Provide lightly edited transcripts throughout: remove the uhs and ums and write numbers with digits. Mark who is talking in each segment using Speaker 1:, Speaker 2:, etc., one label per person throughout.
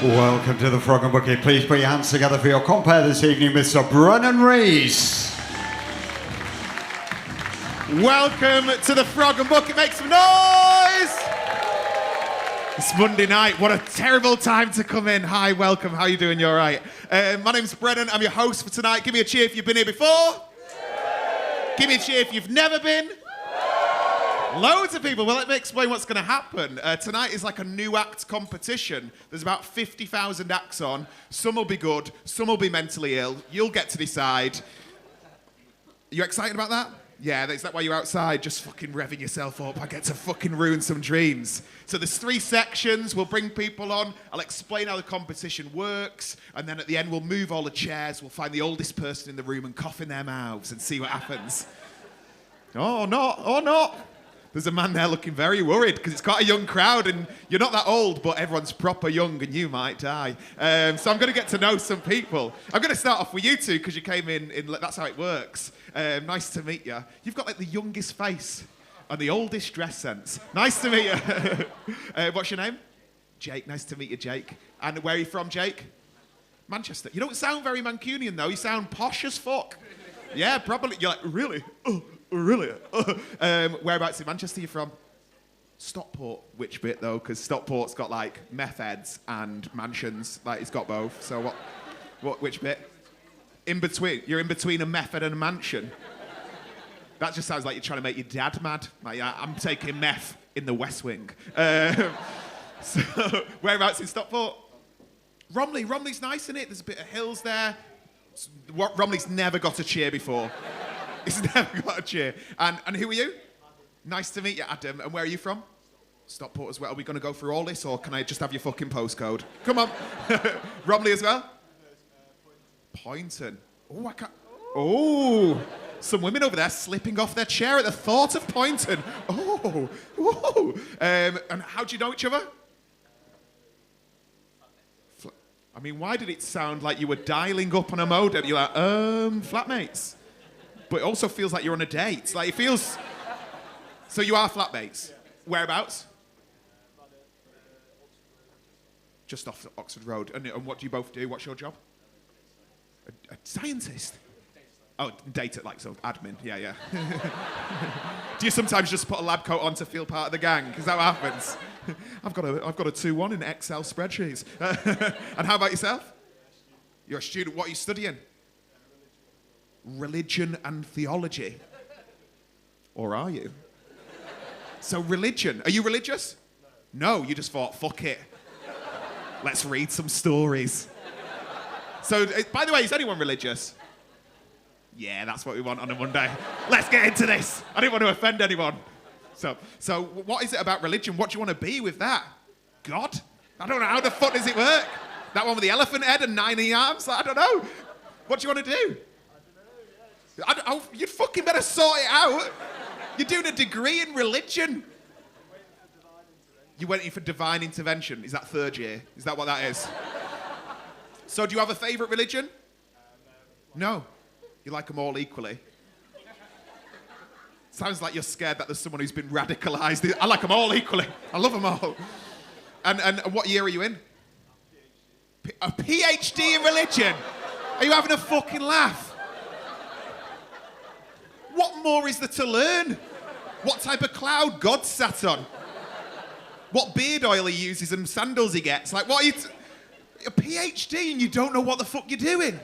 Speaker 1: Welcome to the Frog and Bucket. Please put your hands together for your compere this evening, Mr. Brennan Rees.
Speaker 2: Welcome to the Frog and Bucket. Make some noise! It's Monday night. What a terrible time to come in. Hi, welcome. How you doing? You all right? My name's Brennan. I'm your host for tonight. Give me a cheer if you've been here before. Give me a cheer if you've never been. Loads of people. Well, let me explain what's going to happen. Tonight is like a new act competition. There's about 50,000 acts on. Some will be good. Some will be mentally ill. You'll get to decide. You excited about that? Yeah, is that why you're outside? Just fucking revving yourself up. I get to fucking ruin some dreams. So there's 3 sections. We'll bring people on. I'll explain how the competition works. And then at the end, we'll move all the chairs. We'll find the oldest person in the room and cough in their mouths and see what happens. Oh, not. There's a man there looking very worried because it's quite a young crowd and you're not that old, but everyone's proper young and you might die. So I'm going to get to know some people. I'm going to start off with you two because you came in, that's how it works. Nice to meet you. You've got like the youngest face and the oldest dress sense. Nice to meet you. What's your name? Jake. Nice to meet you, Jake. And where are you from, Jake? Manchester. You don't sound very Mancunian though. You sound posh as fuck. Yeah, probably. You're like, really? Really? Whereabouts in Manchester are you from? Stockport. Which bit though? Because Stockport's got like meth heads and mansions. Like it's got both. So which bit? In between. You're in between a meth head and a mansion. That just sounds like you're trying to make your dad mad. Like, yeah, I'm taking meth in the West Wing. So whereabouts in Stockport? Romley. Romley's nice, isn't it? There's a bit of hills there. Romley's never got a cheer before. He's never got a cheer. And who are you? Nice to meet you, Adam. And where are you from? Stockport as well. Are we going to go through all this, or can I just have your fucking postcode? Come on. Romley as well? Poynton. Oh, I can't. Oh, some women over there slipping off their chair at the thought of Poynton. Oh. And how do you know each other? I mean, why did it sound like you were dialing up on a modem? You're like, flatmates. But it also feels like you're on a date. Like, it feels... So you are flatmates. Whereabouts? Just off Oxford Road. And what do you both do? What's your job? A scientist? Oh, data, like, so admin. Yeah. Do you sometimes just put a lab coat on to feel part of the gang? Because that happens. I've got a 2-1 in Excel spreadsheets. And how about yourself? You're a student. What are you studying? Religion and theology. Or are you? So religion. Are you religious? No, you just thought, fuck it. Let's read some stories. So, by the way, is anyone religious? Yeah, that's what we want on a Monday. Let's get into this. I didn't want to offend anyone. So what is it about religion? What do you want to be with that? God? I don't know. How the fuck does it work? That one with the elephant head and 9 arms? I don't know. What do you want to do? You fucking better sort it out. You're doing a degree in religion. You went in for divine intervention. Is that 3rd year? Is that what that is? So do you have a favourite religion? No. You like them all equally? Sounds like you're scared that there's someone who's been radicalised. I like them all equally. I love them all. And what year are you in? A PhD in religion? Are you having a fucking laugh? What more is there to learn? What type of cloud God sat on? What beard oil he uses and sandals he gets? Like, what are you... A PhD and you don't know what the fuck you're doing?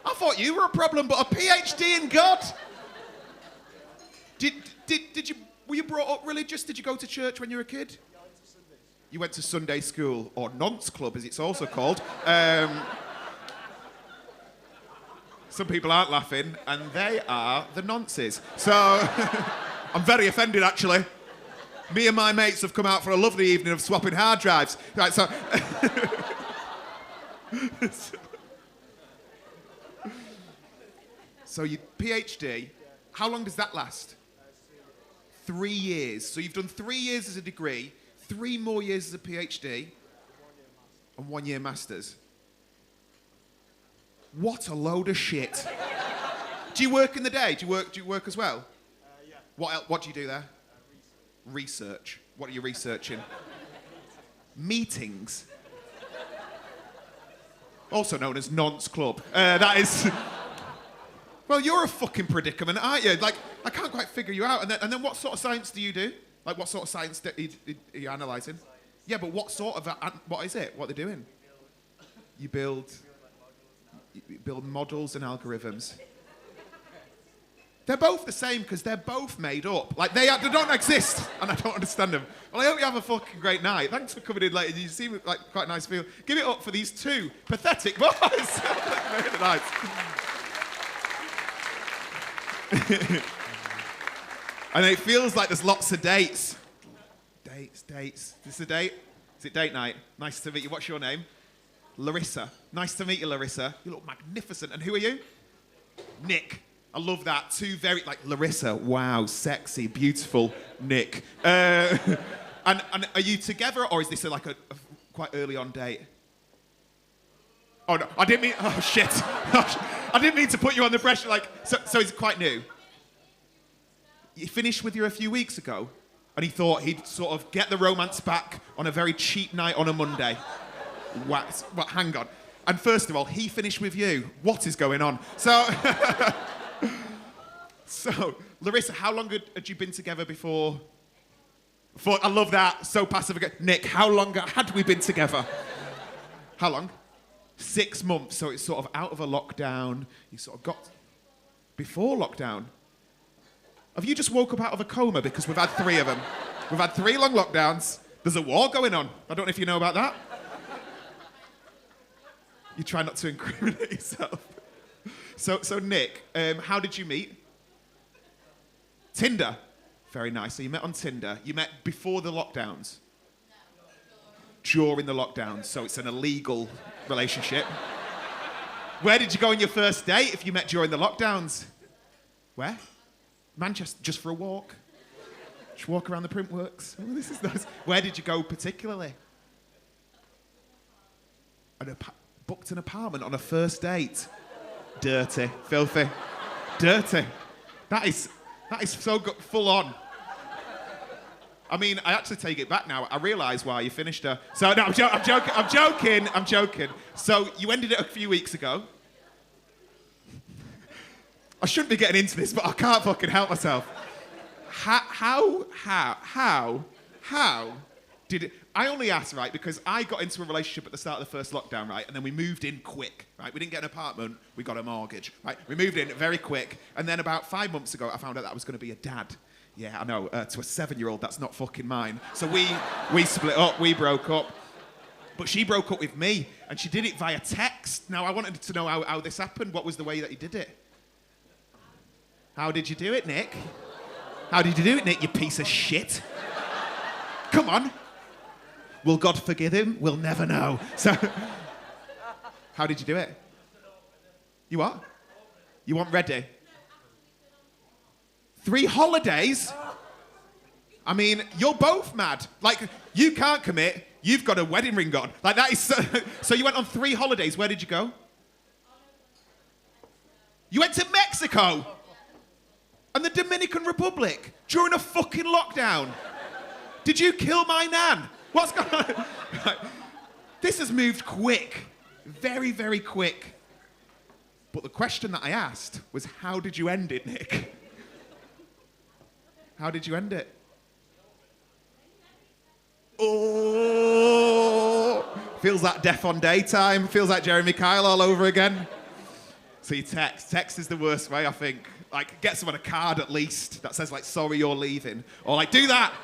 Speaker 2: I thought you were a problem, but a PhD in God? Were you brought up religious? Did you go to church when you were a kid?
Speaker 3: Yeah, I went to Sunday school.
Speaker 2: You went to Sunday school, or nonce club as it's also called. Some people aren't laughing, and they are the nonces. So, I'm very offended, actually. Me and my mates have come out for a lovely evening of swapping hard drives. Right, so... So you PhD, how long does that last? 3 years. So you've done 3 years as a degree, 3 more years as a PhD, and 1 year masters. What a load of shit. Do you work in the day? Do you work as well?
Speaker 3: Yeah.
Speaker 2: What do you do there?
Speaker 3: Research.
Speaker 2: Research. What are you researching? Meetings. also known as Nonce Club. That is... Well, you're a fucking predicament, aren't you? Like, I can't quite figure you out. And then what sort of science do you do? Like, what sort of science are you analysing? Yeah, but what sort of... what is it? What are they doing? You build models and algorithms. They're both the same because they're both made up. Like, they don't exist, and I don't understand them. Well, I hope you have a fucking great night. Thanks for coming in late. You seem like quite a nice feel. Give it up for these two pathetic boys. Very nice. And it feels like there's lots of dates. Dates. Is this a date? Is it date night? Nice to meet you. What's your name? Larissa. Nice to meet you, Larissa. You look magnificent. And who are you? Nick. I love that. Two very, like, Larissa. Wow, sexy, beautiful Nick. And are you together, or is this like a quite early on date? Oh, no, I didn't mean, oh, shit. I didn't mean to put you on the pressure. Like, so it's quite new. You finished with you a few weeks ago, and he thought he'd sort of get the romance back on a very cheap night on a Monday. What? Hang on. And first of all, he finished with you. What is going on? So, Larissa, how long had you been together before? I love that. So passive. Nick, how long had we been together? How long? 6 months. So it's sort of out of a lockdown. You sort of got before lockdown. Have you just woke up out of a coma because we've had 3 of them? We've had 3 long lockdowns. There's a war going on. I don't know if you know about that. You try not to incriminate yourself. So Nick, how did you meet? Tinder. Very nice. So you met on Tinder. You met before the lockdowns? During the lockdowns. So it's an illegal relationship. Where did you go on your first date if you met during the lockdowns? Where? Manchester. Just for a walk? Just walk around the Printworks. Oh, this is nice. Where did you go particularly? Booked an apartment on a first date. Dirty. Filthy. Dirty. That is so full on. I mean, I actually take it back now. I realise why you finished her. So, no, I'm joking. So, you ended it a few weeks ago. I shouldn't be getting into this, but I can't fucking help myself. How did it... I only asked, right, because I got into a relationship at the start of the first lockdown, right, and then we moved in quick, right? We didn't get an apartment, we got a mortgage, right? We moved in very quick, and then about 5 months ago, I found out that I was going to be a dad. Yeah, I know, to a 7-year-old, that's not fucking mine. So we split up, we broke up. But she broke up with me, and she did it via text. Now, I wanted to know how this happened. What was the way that you did it? How did you do it, Nick? How did you do it, Nick, you piece of shit? Come on. Will God forgive him? We'll never know. So, how did you do it? You what? You want ready? 3 holidays? I mean, you're both mad. Like, you can't commit. You've got a wedding ring on. Like, that is... So you went on 3 holidays. Where did you go? You went to Mexico and the Dominican Republic during a fucking lockdown. Did you kill my nan? What's going on? Right. This has moved quick. Very, very quick. But the question that I asked was, how did you end it, Nick? How did you end it? Oh! Feels like Death on Daytime. Feels like Jeremy Kyle all over again. So you text. Text is the worst way, I think. Like, get someone a card at least that says, like, sorry you're leaving. Or, like, do that.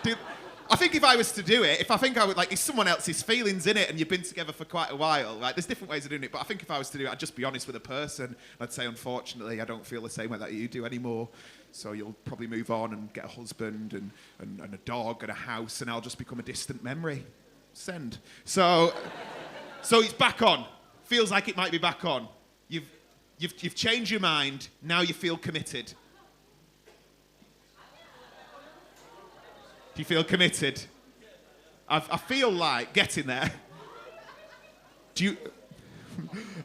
Speaker 2: I think if I was to do it, if someone else's feelings in it and you've been together for quite a while, right, there's different ways of doing it, but I think if I was to do it, I'd just be honest with the person. I'd say, unfortunately, I don't feel the same way that you do anymore, so you'll probably move on and get a husband and a dog and a house, and I'll just become a distant memory. Send. So it's back on. Feels like it might be back on. You've changed your mind, now you feel committed. Do you feel committed? I feel like getting there.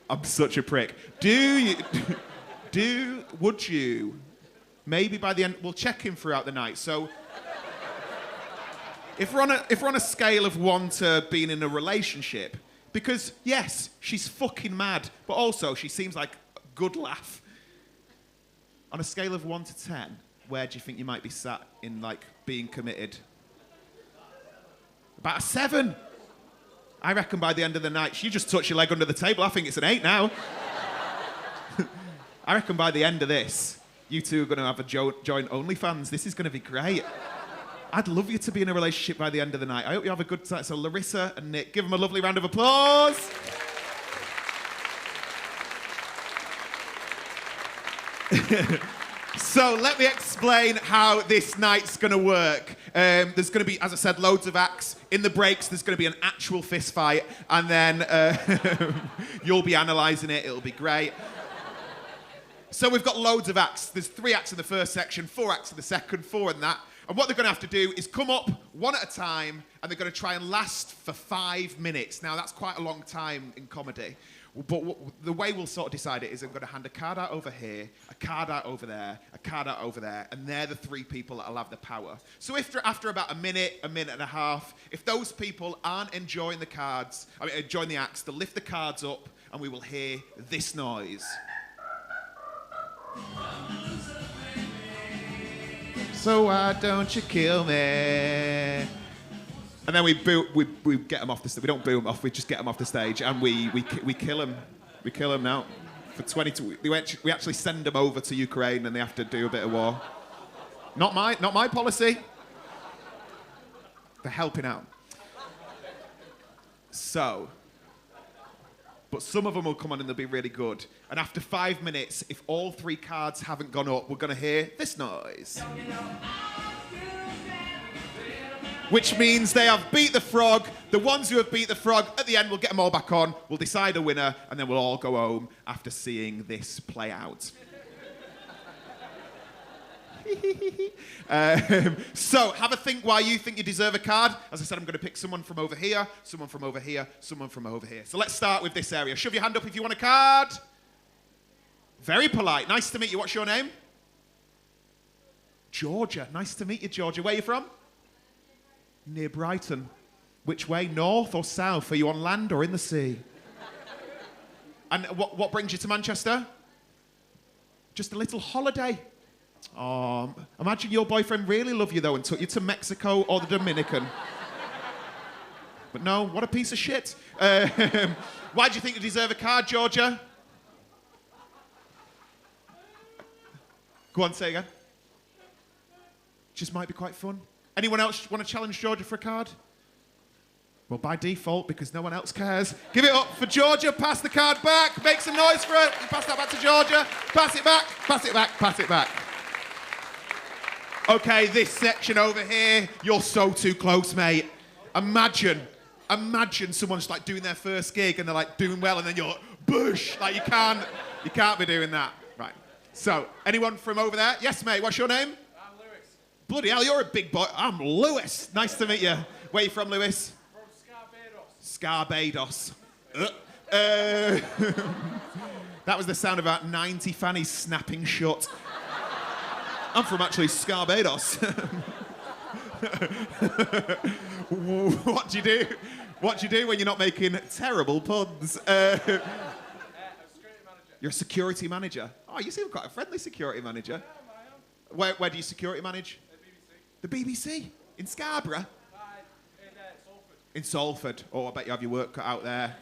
Speaker 2: I'm such a prick. Would you, maybe by the end, we'll check in throughout the night. So, if we're on a scale of 1 to being in a relationship, Because, yes, she's fucking mad, but also she seems like a good laugh. On a scale of 1 to 10, where do you think you might be sat in, like, being committed? About a 7. I reckon by the end of the night, she just touched your leg under the table. I think it's an 8 now. I reckon by the end of this, you two are going to have a joint OnlyFans. This is going to be great. I'd love you to be in a relationship by the end of the night. I hope you have a good time. So Larissa and Nick, give them a lovely round of applause. So let me explain how this night's going to work. There's going to be, as I said, loads of acts. In the breaks, there's going to be an actual fist fight, and then you'll be analysing it. It'll be great. So we've got loads of acts. There's 3 acts in the first section, 4 acts in the second, 4 in that. And what they're going to have to do is come up one at a time, and they're going to try and last for 5 minutes. Now, that's quite a long time in comedy. But the way we'll sort of decide it is I'm going to hand a card out over here, a card out over there, a card out over there, and they're the 3 people that'll have the power. So if after about a minute and a half, if those people aren't enjoying the cards, enjoying the acts, they'll lift the cards up, and we will hear this noise. So why don't you kill me? And then we get them off the stage. We don't boo them off. We just get them off the stage, and we kill them. We kill them now. For 22, we actually send them over to Ukraine, and they have to do a bit of war. Not my policy. They're helping out. So. But some of them will come on and they'll be really good. And after 5 minutes, if all 3 cards haven't gone up, we're going to hear this noise. Which means they have beat the frog. The ones who have beat the frog, at the end, we'll get them all back on. We'll decide a winner, and then we'll all go home after seeing this play out. So have a think why you think you deserve a card. As I said, I'm going to pick someone from over here, someone from over here, someone from over here. So let's start with this area. Shove your hand up if you want a card. Very polite. Nice to meet you. What's your name? Georgia. Nice to meet you, Georgia. Where are you from? Near Brighton. Which way? North or south? Are you on land or in the sea? And what brings you to Manchester? Just a little holiday. Oh, imagine your boyfriend really loved you, though, and took you to Mexico or the Dominican. But no, what a piece of shit. Why do you think you deserve a card, Georgia? Go on, say again. Just might be quite fun. Anyone else want to challenge Georgia for a card? Well, by default, because no one else cares. Give it up for Georgia. Pass the card back. Make some noise for it. Pass that back to Georgia. Pass it back. Pass it back. Pass it back. Okay, this section over here, you're so too close, mate. Imagine someone's like doing their first gig and they're like doing well and then you're bush. Like you can't be doing that. Right. So, anyone from over there? Yes, mate, what's your name?
Speaker 3: I'm Lewis.
Speaker 2: Bloody hell, you're a big boy. I'm Lewis. Nice to meet you. Where are you from, Lewis?
Speaker 3: From Scarbados.
Speaker 2: That was the sound of about 90 fannies snapping shut. I'm from actually Scarbados. What do you do? What do you do when you're not making terrible puns?
Speaker 3: I'm a security manager.
Speaker 2: You're a security manager. Oh, you seem quite a friendly security manager.
Speaker 3: I am.
Speaker 2: Where do you security manage?
Speaker 3: The BBC.
Speaker 2: The BBC? In Scarborough?
Speaker 3: In Salford.
Speaker 2: In Salford. Oh, I bet you have your work cut out there.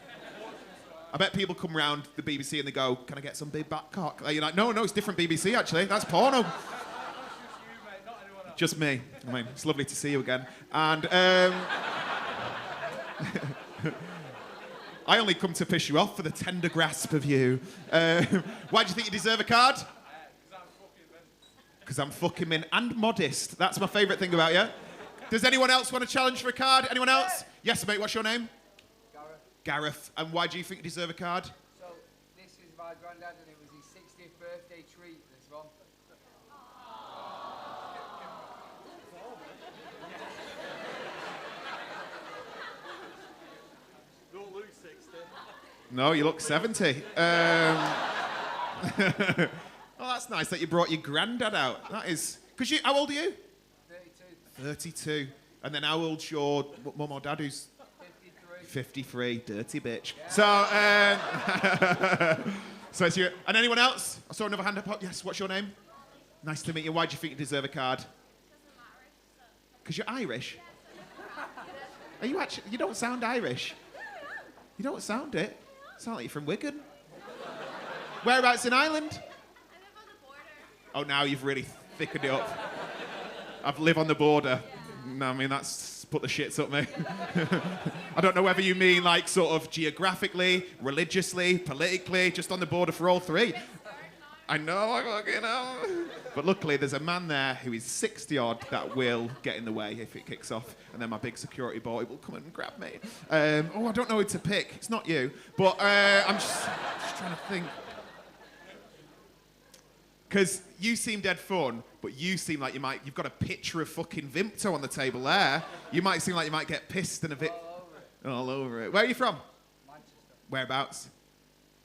Speaker 2: I bet people come round the BBC and they go, "Can I get some big back cock?" You're like, no, it's different BBC actually. That's porno. Just me. I mean, it's lovely to see you again. And I only come to piss you off for the tender grasp of you. Why do you think you deserve a card? Because I'm fucking min and modest. That's my favourite thing about you. Does anyone else want to challenge for a card? Anyone else? Yes, mate. What's your name? Gareth. And why do you think you deserve a card?
Speaker 4: So, this is my granddad and it was his 60th birthday treat, this one.
Speaker 3: Don't look 60.
Speaker 2: No, you look 70. Oh, that's nice that you brought your granddad out. That is... Because you... How old are you?
Speaker 4: 32.
Speaker 2: 32. And then how old's your mum or dad who's... 53, dirty bitch. So, so it's you. And anyone else? I saw another hand up. Yes, what's your name? Nice to meet you. Why do you think you deserve a card? Because you're Irish? Are you actually? You don't sound Irish. You don't sound it. Sound like you're from Wigan. Whereabouts in Ireland?
Speaker 5: I live on the border.
Speaker 2: Oh, now you've really thickened it up. I live on the border. No, I mean, that's put the shits up me. I don't know whether you mean like sort of geographically, religiously, politically, just on the border for all three. I know, I fucking know. But luckily, there's a man there who is 60 odd that will get in the way if it kicks off. And then my big security boy will come and grab me. I don't know who to pick. It's not you. But I'm just trying to think. Because you seem dead fun, but you seem like you've got a picture of fucking Vimto on the table there. You might seem like you might get pissed and a bit. All over it. Where are you from?
Speaker 4: Manchester.
Speaker 2: Whereabouts?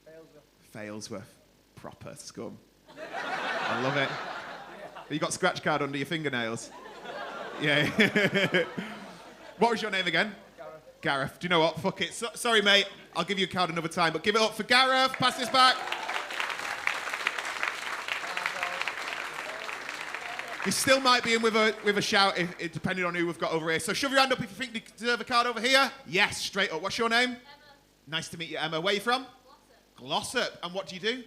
Speaker 4: Failsworth.
Speaker 2: Failsworth. Proper scum. I love it. You got scratch card under your fingernails? Yeah. What was your name again?
Speaker 4: Gareth.
Speaker 2: Gareth. Do you know what? Fuck it. Sorry, mate. I'll give you a card another time, but give it up for Gareth. Pass this back. You still might be in with a shout, depending on who we've got over here. So shove your hand up if you think you deserve a card over here. Yes, straight up. What's your name?
Speaker 5: Emma.
Speaker 2: Nice to meet you, Emma. Where are you from?
Speaker 5: Glossop.
Speaker 2: Glossop. And what do you do?
Speaker 5: I'm a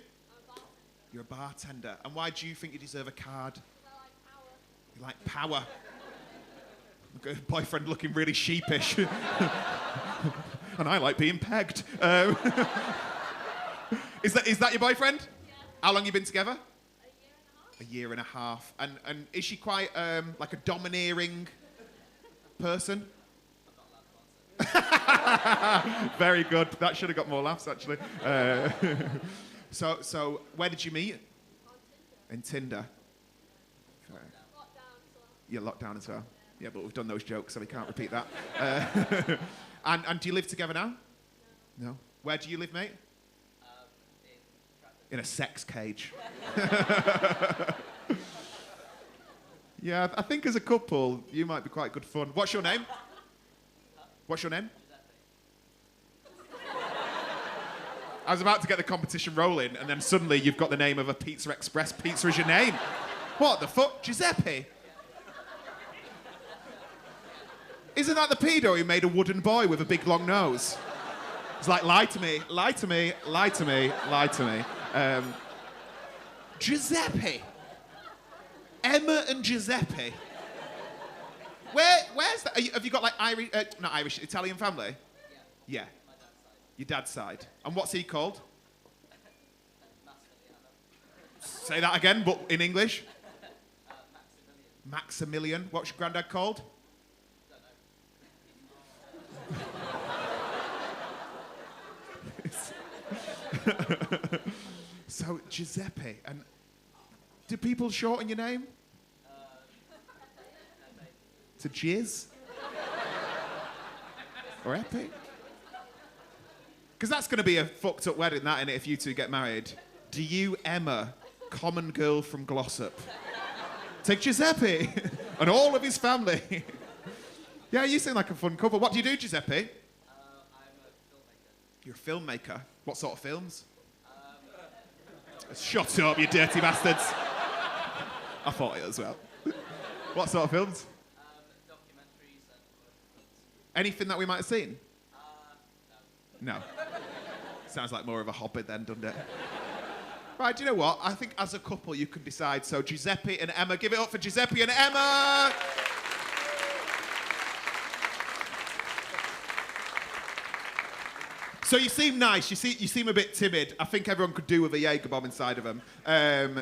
Speaker 5: bartender.
Speaker 2: You're a bartender. And why do you think you deserve a card?
Speaker 5: I like power.
Speaker 2: You like power. Okay, boyfriend looking really sheepish. And I like being pegged. Is that your boyfriend?
Speaker 5: Yeah.
Speaker 2: How long you been together?
Speaker 5: A year and a half.
Speaker 2: A year and a half. And is she quite like a domineering person? Very good. That should have got more laughs, actually. So where did you meet?
Speaker 5: On Tinder.
Speaker 2: In Tinder. Fair.
Speaker 5: Lockdown as well.
Speaker 2: You're locked down as well. Yeah, but we've done those jokes, so we can't repeat that. And do you live together now? No. Where do you live, mate? In a sex cage. Yeah, I think as a couple, you might be quite good fun. What's your name? What's your name? I was about to get the competition rolling, and then suddenly you've got the name of a Pizza Express pizza as your name. What the fuck? Giuseppe? Isn't that the pedo who made a wooden boy with a big long nose? It's like, lie to me, lie to me, lie to me, lie to me. Giuseppe. Emma and Giuseppe. Where's that? Have you got like Irish, not Irish, Italian family? Yeah. Your dad's side. And what's he called? Say that again, but in English. Maximilian. What's your granddad called? So Giuseppe, and do people shorten your name? To Jizz? Or Epi? Because that's going to be a fucked up wedding, that, innit, if you two get married. Do you, Emma, common girl from Glossop, take Giuseppe and all of his family? Yeah, you seem like a fun couple. What do you do, Giuseppe?
Speaker 6: I'm a filmmaker.
Speaker 2: You're a filmmaker. What sort of films? Shut up, you dirty bastards. I thought it as well. What sort of films?
Speaker 6: Documentaries and films.
Speaker 2: Anything that we might have seen?
Speaker 6: No.
Speaker 2: No. Sounds like more of a hobbit then, doesn't it? Right, do you know what? I think as a couple you can decide. So Giuseppe and Emma, give it up for Giuseppe and Emma! So you seem nice. You seem a bit timid. I think everyone could do with a Jaeger bomb inside of them.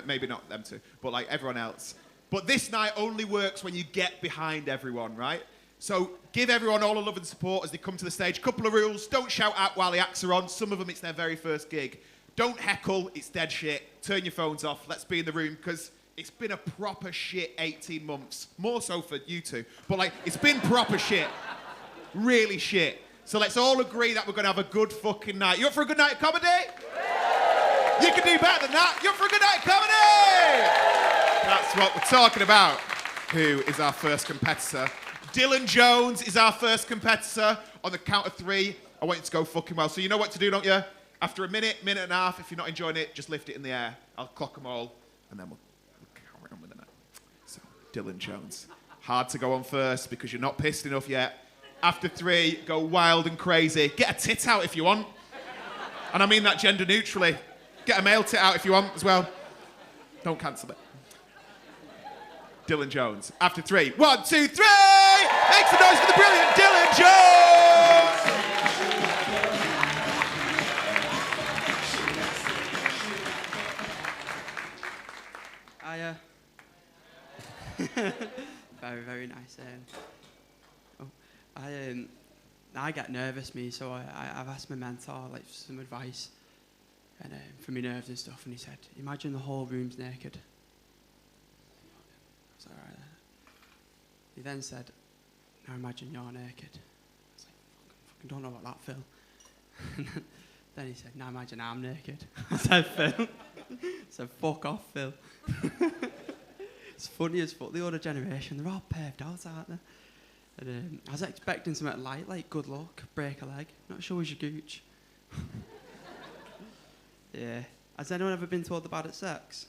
Speaker 2: Maybe not them two, but like everyone else. But this night only works when you get behind everyone, right? So give everyone all the love and support as they come to the stage. Couple of rules. Don't shout out while the acts are on. Some of them, it's their very first gig. Don't heckle. It's dead shit. Turn your phones off. Let's be in the room because it's been a proper shit 18 months. More so for you two. But like, it's been proper shit. Really shit. So let's all agree that we're going to have a good fucking night. You up for a good night of comedy? You can do better than that. You up for a good night of comedy? That's what we're talking about. Who is our first competitor? Dylan Jones is our first competitor. On the count of 3, I want you to go fucking well. So you know what to do, don't you? After a minute and a half, if you're not enjoying it, just lift it in the air. I'll clock them all, and then we'll carry on with the night. So, Dylan Jones. Hard to go on first because you're not pissed enough yet. After 3, go wild and crazy. Get a tit out if you want. And I mean that gender neutrally. Get a male tit out if you want as well. Don't cancel it. Dylan Jones. After 3. 1, 2, 3! Make some noise for the brilliant Dylan Jones!
Speaker 7: Very, very nice. I get nervous, me, so I've asked my mentor like for some advice, and for my nerves and stuff, and he said, "Imagine the whole room's naked." I was like, "All right." He then said, "Now imagine you're naked." I was like, "Fucking don't know about that, Phil." Then he said, "Now imagine I'm naked." I said, "Phil." I said, "Fuck off, Phil." It's funny as fuck. The older generation, they're all paved out, aren't they? And I was expecting something light, like good luck, break a leg. Not sure was your gooch. Yeah. Has anyone ever been told they're bad at sex?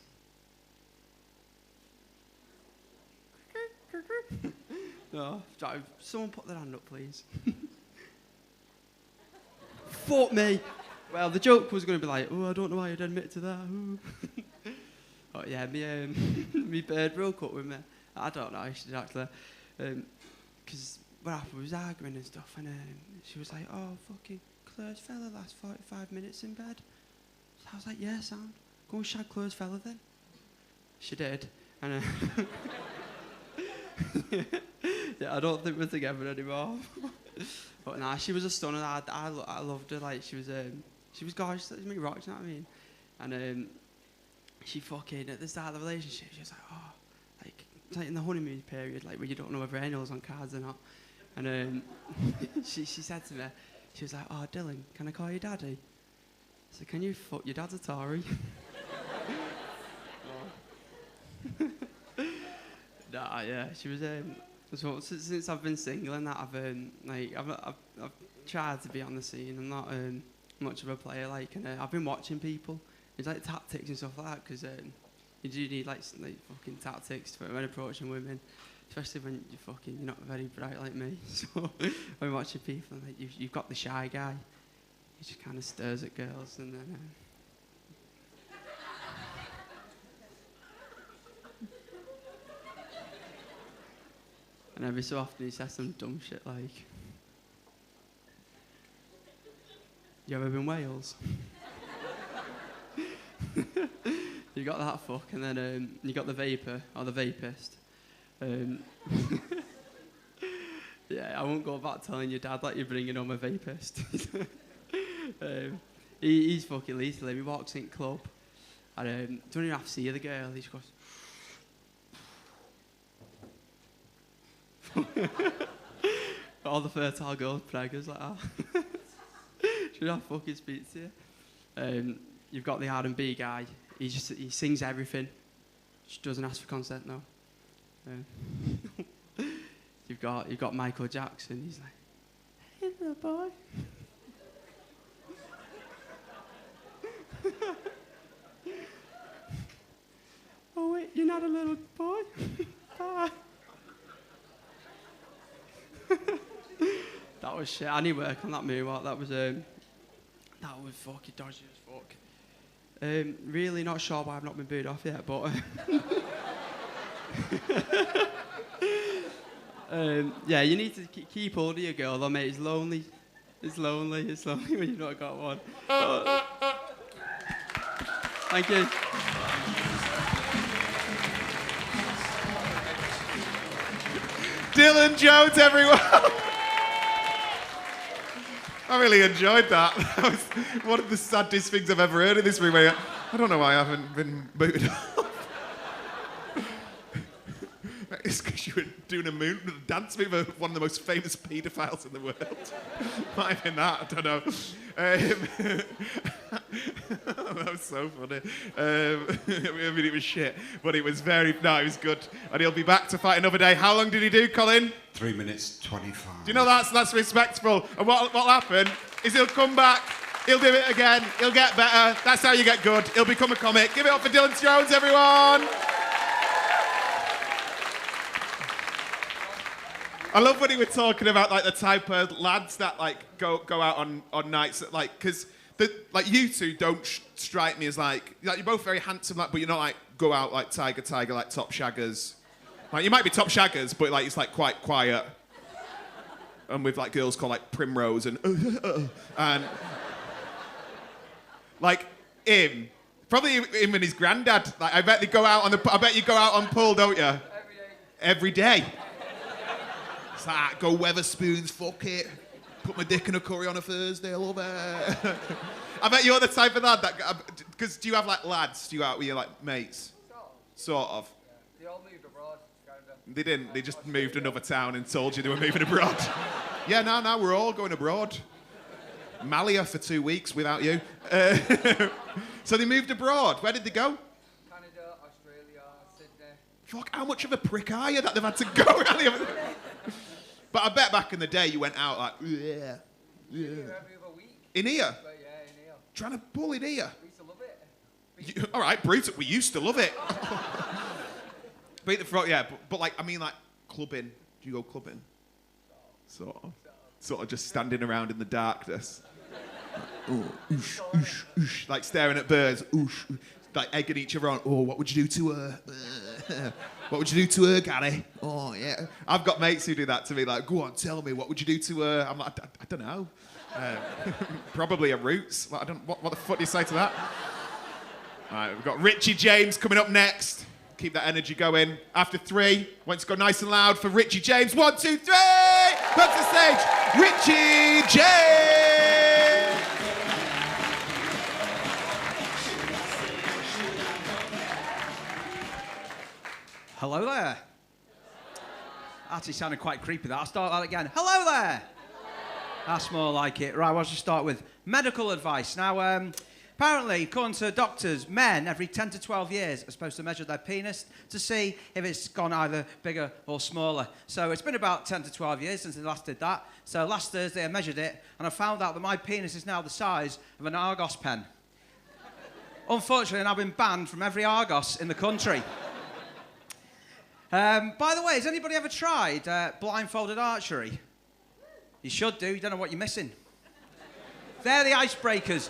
Speaker 7: No. Someone put their hand up, please. Fuck me. Well, the joke was going to be like, "Oh, I don't know why you'd admit to that." Oh yeah, me bird broke up with me. I don't know, she did actually. Because what happened, we was arguing and stuff, and she was like, "Oh, fucking Claire's fella last 45 minutes in bed." So I was like, "Yeah, sound. Go and shag Claire's fella then." She did, and yeah, I don't think we're together anymore. But nah, she was a stunner. I loved her. Like she was gorgeous. She made rocks, you know what I mean? And she fucking at the start of the relationship, she was like, "Oh, like it's like in the honeymoon period, like where you don't know whether anyone's on cards or not." And she said to me, she was like, "Oh, Dylan, can I call you daddy?" I said, "Can you fuck your dad's a Tory?" Nah, yeah, she was. So since I've been single and that, I've tried to be on the scene. I'm not much of a player, like, and I've been watching people. It's like tactics and stuff like that, because you do need like fucking tactics when approaching women, especially when you're not very bright like me. So when watching people, like you've got the shy guy, he just kind of stares at girls, and then. And every so often he says some dumb shit like, "You ever been Wales?" You got that fuck, and then you got the vapor, or the vapist. Yeah, I won't go back telling your dad that you're bringing home a vapist. He's fucking lethal. He walks in the club, and don't even have to see the girl, he just goes... All the fertile girls preggers like that. Should I fucking speak to you? You've got the R&B guy. He sings everything. Just doesn't ask for consent though. You've got Michael Jackson. He's like, "Hey little boy." "Oh wait, you're not a little boy." Bye. That was shit. I need work on that moonwalk. That was fucking dodgy as fuck. Really not sure why I've not been booed off yet, but yeah, you need to keep hold of your girl though, mate. It's lonely. It's lonely when you've not got one. Thank you.
Speaker 2: Dylan Jones, everyone. I really enjoyed that. That was one of the saddest things I've ever heard in this room. I don't know why I haven't been booted off. It's because you were doing a dance move of one of the most famous paedophiles in the world. Might have been that, I don't know. That was so funny. I mean, it was shit, but it was it was good. And he'll be back to fight another day. How long did he do, Colin?
Speaker 1: 3 minutes 25.
Speaker 2: Do you know that's respectful? And what'll happen is he'll come back, he'll do it again, he'll get better. That's how you get good. He'll become a comic. Give it up for Dylan Jones, everyone. I love when he was talking about like the type of lads that like go out on nights that like, because like you two don't strike me as like you're both very handsome, like, but you're not like go out like tiger like top shaggers. Like you might be top shaggers, but like it's like quite quiet. And with like girls called like Primrose and like him, probably him and his granddad. Like I bet you go out on pull, don't you? Every day. It's like, go Weatherspoons, fuck it. Put my dick in a curry on a Thursday, I love it. I bet you're the type of lad that, because do you have like lads? Do you go out with your like mates? Sort of.
Speaker 4: They all moved abroad, kind of.
Speaker 2: They didn't. They just moved another town and told you they were moving abroad. Yeah, no, we're all going abroad. Malia for 2 weeks without you. So they moved abroad. Where did they go?
Speaker 4: Canada, Australia, Sydney.
Speaker 2: Fuck, how much of a prick are you that they've had to go around the other... But I bet back in the day you went out like, yeah.
Speaker 4: Here every other week.
Speaker 2: In here?
Speaker 4: But yeah, in here.
Speaker 2: Trying to pull in here?
Speaker 4: We used to love it.
Speaker 2: All right, brutal. We used to love it. Beat the front, yeah. But like, I mean, like clubbing. Do you go clubbing? Sort of just standing around in the darkness. Oh, oosh, oosh, oosh. Like staring at birds. Oosh, oosh. Like egging each other on. Oh, what would you do to her? What would you do to her, Gary? Oh, yeah. I've got mates who do that to me. Like, go on, tell me, what would you do to her? I'm like, I don't know. Probably a roots. Like, what the fuck do you say to that? All right, we've got Richie James coming up next. Keep that energy going. After 3, want to go nice and loud for Richie James. 1, 2, 3! Back to the stage, Richie James!
Speaker 8: Hello there. Actually sounded quite creepy that. I'll start that again. Hello there. That's more like it. Right, what's to start with? Medical advice. Now, apparently, according to doctors, men every 10 to 12 years are supposed to measure their penis to see if it's gone either bigger or smaller. So it's been about 10 to 12 years since they last did that. So last Thursday I measured it and I found out that my penis is now the size of an Argos pen. Unfortunately, I've been banned from every Argos in the country. By the way, has anybody ever tried blindfolded archery? You should do. You don't know what you're missing. They're the icebreakers.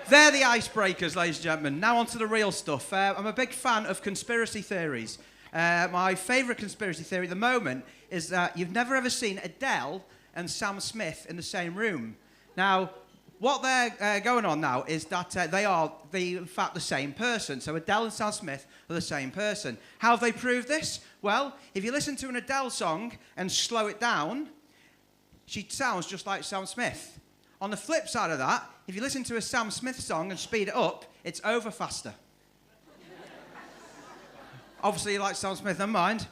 Speaker 8: They're the icebreakers, ladies and gentlemen. Now on to the real stuff. I'm a big fan of conspiracy theories. My favourite conspiracy theory at the moment is that you've never ever seen Adele and Sam Smith in the same room. Now, what they're going on now is that they are, in fact, the same person. So Adele and Sam Smith are the same person. How have they proved this? Well, if you listen to an Adele song and slow it down, she sounds just like Sam Smith. On the flip side of that, if you listen to a Sam Smith song and speed it up, it's over faster. Obviously, you like Sam Smith, never mind.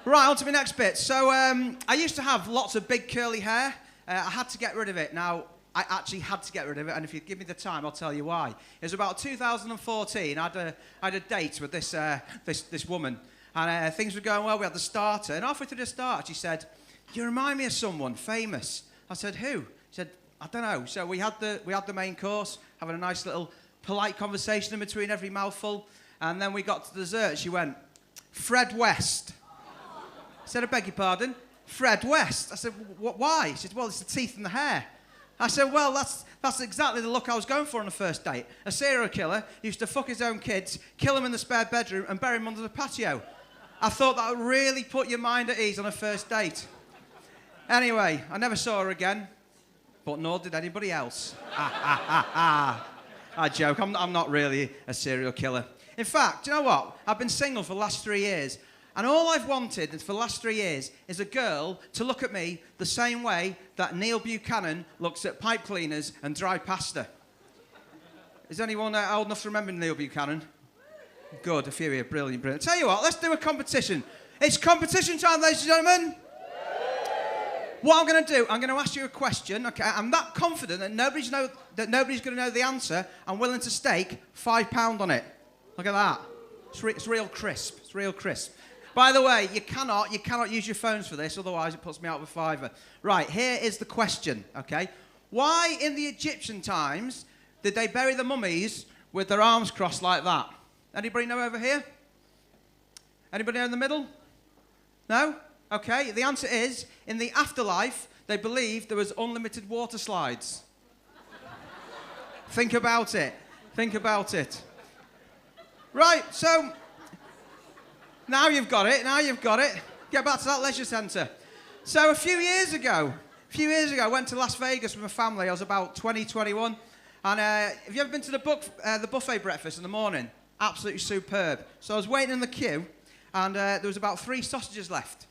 Speaker 8: Right, on to my next bit. So, I used to have lots of big curly hair. I had to get rid of it. Now, I actually had to get rid of it, and if you give me the time, I'll tell you why. It was about 2014. I had a date with this woman, and things were going well. We had the starter, and halfway through the starter, she said, "You remind me of someone famous." I said, "Who?" She said, "I don't know." So we had the main course, having a nice little polite conversation in between every mouthful, and then we got to dessert. She went, "Fred West." I said, "I beg your pardon?" "Fred West." I said, "Why?" She said, "Well, it's the teeth and the hair." I said, "Well, that's exactly the look I was going for on the first date. A serial killer used to fuck his own kids, kill them in the spare bedroom, and bury them under the patio. I thought that would really put your mind at ease on a first date." Anyway, I never saw her again, but nor did anybody else. I joke, I'm not really a serial killer. In fact, do you know what? I've been single for the last 3 years, and all I've wanted for the last 3 years is a girl to look at me the same way that Neil Buchanan looks at pipe cleaners and dry pasta. Is anyone old enough to remember Neil Buchanan? Good, a few here, brilliant, brilliant. Tell you what, let's do a competition. It's competition time, ladies and gentlemen. What I'm going to do, I'm going to ask you a question. Okay, I'm that confident that nobody's going to know the answer. I'm willing to stake £5 on it. Look at that. It's real crisp. It's real crisp. By the way, you cannot use your phones for this, otherwise it puts me out with £5. Right, here is the question. Okay, why in the Egyptian times did they bury the mummies with their arms crossed like that? Anybody know over here? Anybody know in the middle? No? Okay, the answer is, in the afterlife, they believed there was unlimited water slides. Think about it. Think about it. Right, so, now you've got it, Get back to that leisure centre. So a few years ago, I went to Las Vegas with my family. I was about 20, 21. And have you ever been to the buffet breakfast in the morning? Absolutely superb. So I was waiting in the queue, and there was about 3 sausages left.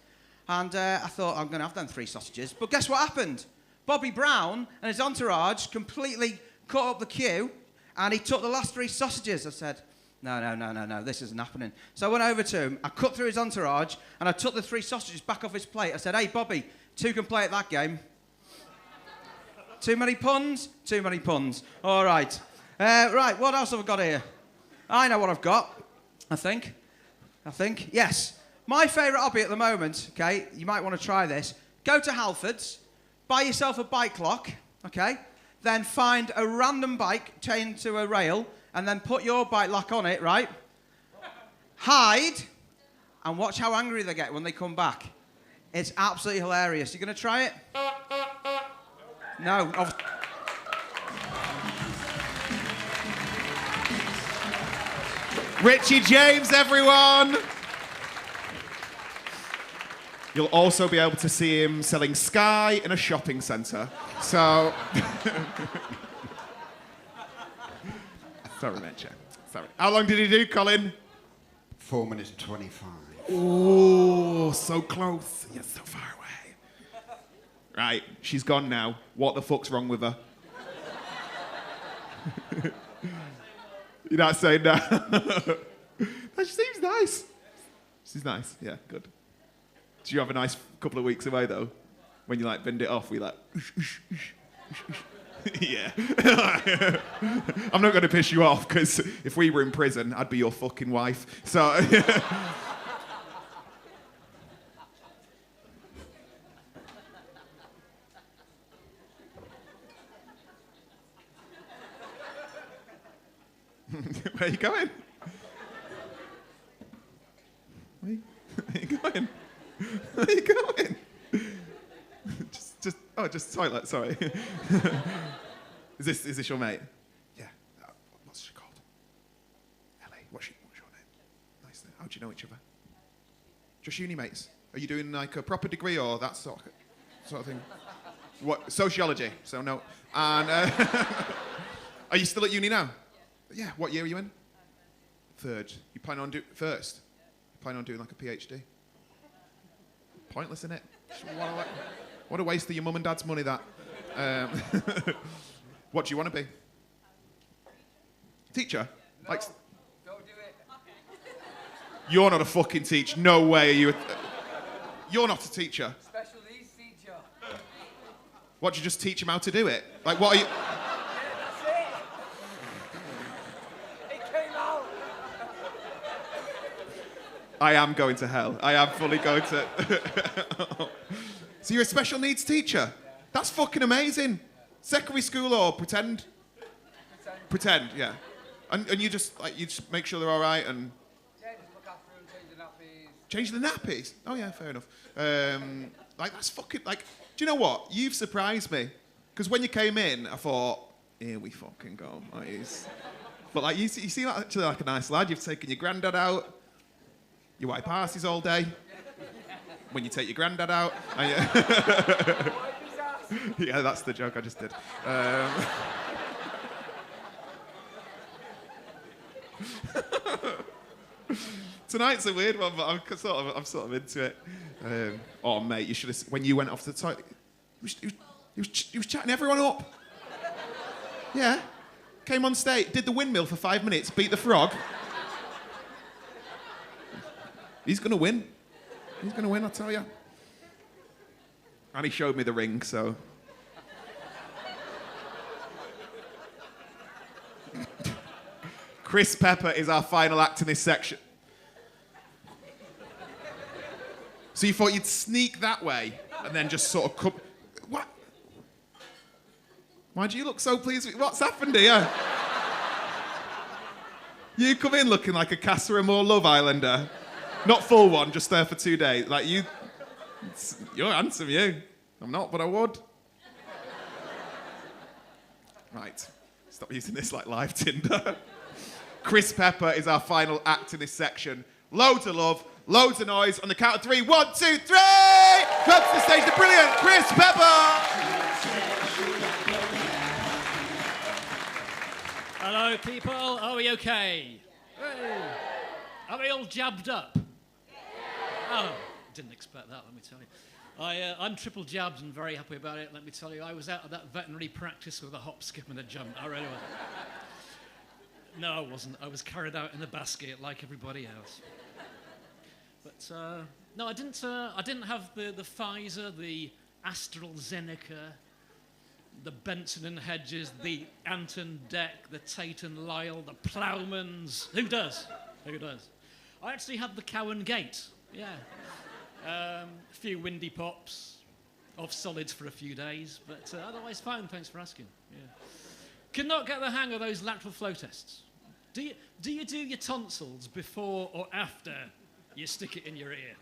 Speaker 8: And I thought, I'm going to have them 3 sausages. But guess what happened? Bobby Brown and his entourage completely cut up the queue, and he took the last 3 sausages. I said, no, this isn't happening. So I went over to him, I cut through his entourage, and I took the 3 sausages back off his plate. I said, hey, Bobby, 2 can play at that game. Too many puns? Too many puns. All right. Right, what else have I got here? I know what I've got, I think. Yes. My favourite hobby at the moment, okay, you might want to try this. Go to Halfords, buy yourself a bike lock, okay, then find a random bike chained to a rail, and then put your bike lock on it, right? Hide, and watch how angry they get when they come back. It's absolutely hilarious. You going to try it? No.
Speaker 2: Richie James, everyone! You'll also be able to see him selling Sky in a shopping centre. So... Sorry, Mencha. Sorry. How long did he do, Colin?
Speaker 1: 4 minutes 25.
Speaker 2: Oh, so close. You're so far away. Right, she's gone now. What the fuck's wrong with her? You're not saying no? She seems nice. She's nice, yeah, good. Did you have a nice couple of weeks away, though? When you, like, bend it off, we like... Yeah. I'm not going to piss you off, because if we were in prison, I'd be your fucking wife. So... Where are you going? Where are you going? Where are you going? Just toilet, sorry. Is this your mate? Yeah. What's she called? Ellie. What's your name? Nice name. How do you know each other? Just uni mates. Are you doing like a proper degree or that sort of thing? What? Sociology. So no. And are you still at uni now? Yeah. What year are you in? Third. You plan on first? You plan on doing like a PhD? Pointless, isn't it? What a waste of your mum and dad's money, that. What do you want to be? Teacher?
Speaker 4: No,
Speaker 2: Like,
Speaker 4: don't do it.
Speaker 2: you're not a fucking teacher. No way are you. You're not a teacher.
Speaker 4: Special needs teacher.
Speaker 2: What, do you just teach him how to do it? Like, what are you?
Speaker 4: That's it. It came out.
Speaker 2: I am going to hell. I am fully going to. So you're a special needs teacher? That's fucking amazing. Secondary school or pretend? Pretend, yeah. And you just make sure they're all right and...
Speaker 4: Yeah, just look after them, change the nappies.
Speaker 2: Change the nappies? Oh yeah, fair enough. That's fucking, do you know what? You've surprised me. Because when you came in, I thought, here we fucking go. But you seem actually like a nice lad. You've taken your granddad out. You wipe asses all day. When you take your granddad out. Yeah, that's the joke I just did. Tonight's a weird one, but I'm sort of into it. Oh, mate, you should have. When you went off to the toilet, he was chatting everyone up. Yeah, came on stage, did the windmill for 5 minutes, beat the frog. He's gonna win. He's gonna win, I tell you. And he showed me the ring, so. Chris Pepper is our final act in this section. So you thought you'd sneak that way and then just sort of come. What? Why do you look so pleased? What's happened here? You come in looking like a Casa Amor Love Islander. Not full one, just there for 2 days. Like you. You're handsome, you. I'm not, but I would. Right. Stop using this like live Tinder. Chris Pepper is our final act in this section. Loads of love, loads of noise. On the count of 3, 1, 2, 3! Come to the stage, the brilliant Chris Pepper!
Speaker 9: Hello, people. Are we okay? Hey. Are we all jabbed up? Oh, didn't expect that, let me tell you. I'm triple jabbed and very happy about it, let me tell you. I was out of that veterinary practice with a hop, skip and a jump. I really was. No, I wasn't. I was carried out in a basket like everybody else. But, no, I didn't have the Pfizer, the AstraZeneca, the Benson and Hedges, the Anton Deck, the Tate and Lyle, the Plowmans. Who does? Who does? I actually had the Cowan Gate, yeah. A few windy pops, off solids for a few days, but otherwise fine, thanks for asking. Yeah. Could not get the hang of those lateral flow tests. Do you do your tonsils before or after you stick it in your ear?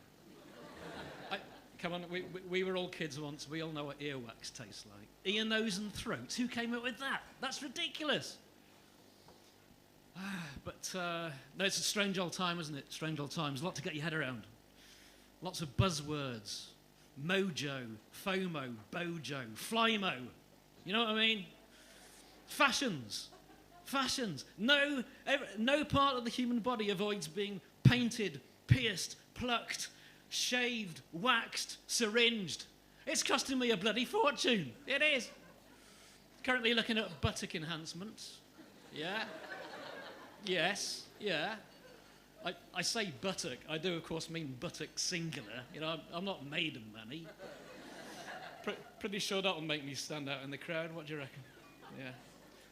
Speaker 9: Come on, we were all kids once. We all know what earwax tastes like. Ear, nose, and throat. Who came up with that? That's ridiculous. But no, it's a strange old time, isn't it? Strange old times. A lot to get your head around. Lots of buzzwords. Mojo, FOMO, Bojo, Flymo. You know what I mean? Fashions. Fashions. No part of the human body avoids being painted, pierced, plucked, shaved, waxed, syringed. It's costing me a bloody fortune. It is. Currently looking at buttock enhancements. Yeah. Yes. Yeah. I say buttock. I do, of course, mean buttock singular. You know, I'm not made of money. Pretty sure that'll make me stand out in the crowd. What do you reckon? Yeah.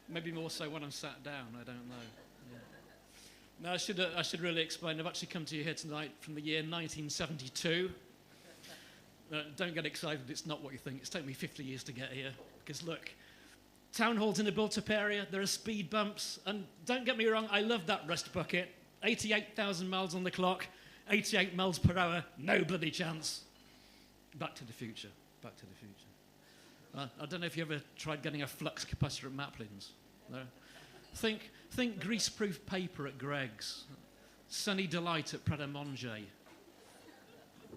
Speaker 9: Maybe more so when I'm sat down. I don't know. Yeah. No, I should really explain. I've actually come to you here tonight from the year 1972. Don't get excited. It's not what you think. It's taken me 50 years to get here. Because look, town halls in a built-up area. There are speed bumps, and don't get me wrong. I love that rust bucket. 88,000 miles on the clock, 88 miles per hour, no bloody chance. Back to the future. Back to the future. I don't know if you ever tried getting a flux capacitor at Maplin's. No. Think greaseproof paper at Greg's, Sunny Delight at Pret a Manger,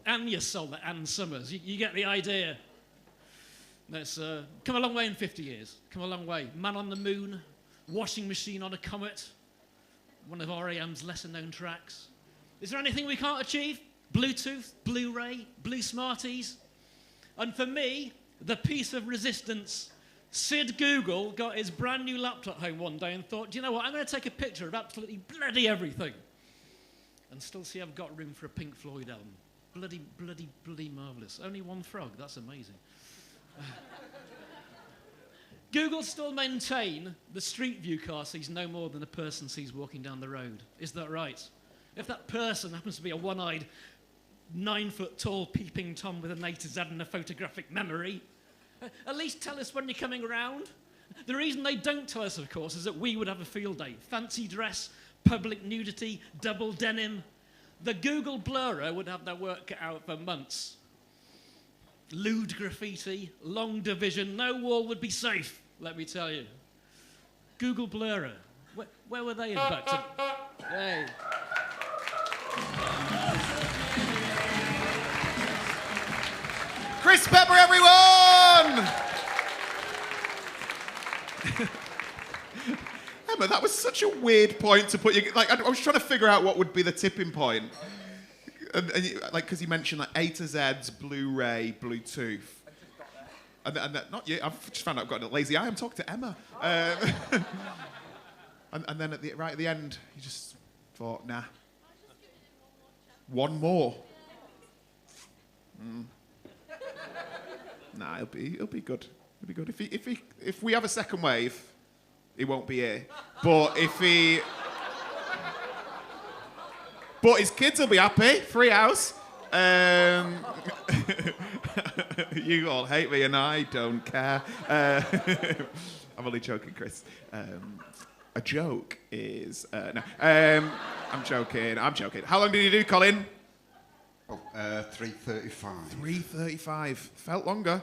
Speaker 9: Anusol at Ann Summers. You get the idea. That's come a long way in 50 years. Come a long way. Man on the Moon, washing machine on a comet. One of R.E.M's lesser-known tracks. Is there anything we can't achieve? Bluetooth, Blu-ray, Blue Smarties. And for me, the piece of resistance. Sid Google got his brand new laptop home one day and thought, do you know what, I'm going to take a picture of absolutely bloody everything. And still see I've got room for a Pink Floyd album. Bloody, bloody, bloody marvellous. Only one frog, that's amazing. Google still maintain the Street View car sees no more than a person sees walking down the road. Is that right? If that person happens to be a one-eyed, 9-foot-tall peeping Tom with an A to Z and a photographic memory, at least tell us when you're coming around. The reason they don't tell us, of course, is that we would have a field day. Fancy dress, public nudity, double denim. The Google blurrer would have their work cut out for months. Lewd graffiti, long division, no wall would be safe, let me tell you. Google blurrer, where were they in back to... Hey.
Speaker 2: Chris Pepper, everyone! Emma, that was such a weird point to put you... Like, I was trying to figure out what would be the tipping point. And like, because you mentioned like A to Z's, Blu-ray, Bluetooth. And not you. I've just found out I've got a lazy eye. I'm talking to Emma. And then right at the end, you just thought, nah. One more. Nah, he'll be good. He'll be good. If we have a second wave, he won't be here. But but his kids will be happy. Free house. You all hate me and I don't care. I'm only joking, Chris. A joke is no. I'm joking. How long did you do, Colin?
Speaker 1: 3:35.
Speaker 2: 3:35. Felt longer.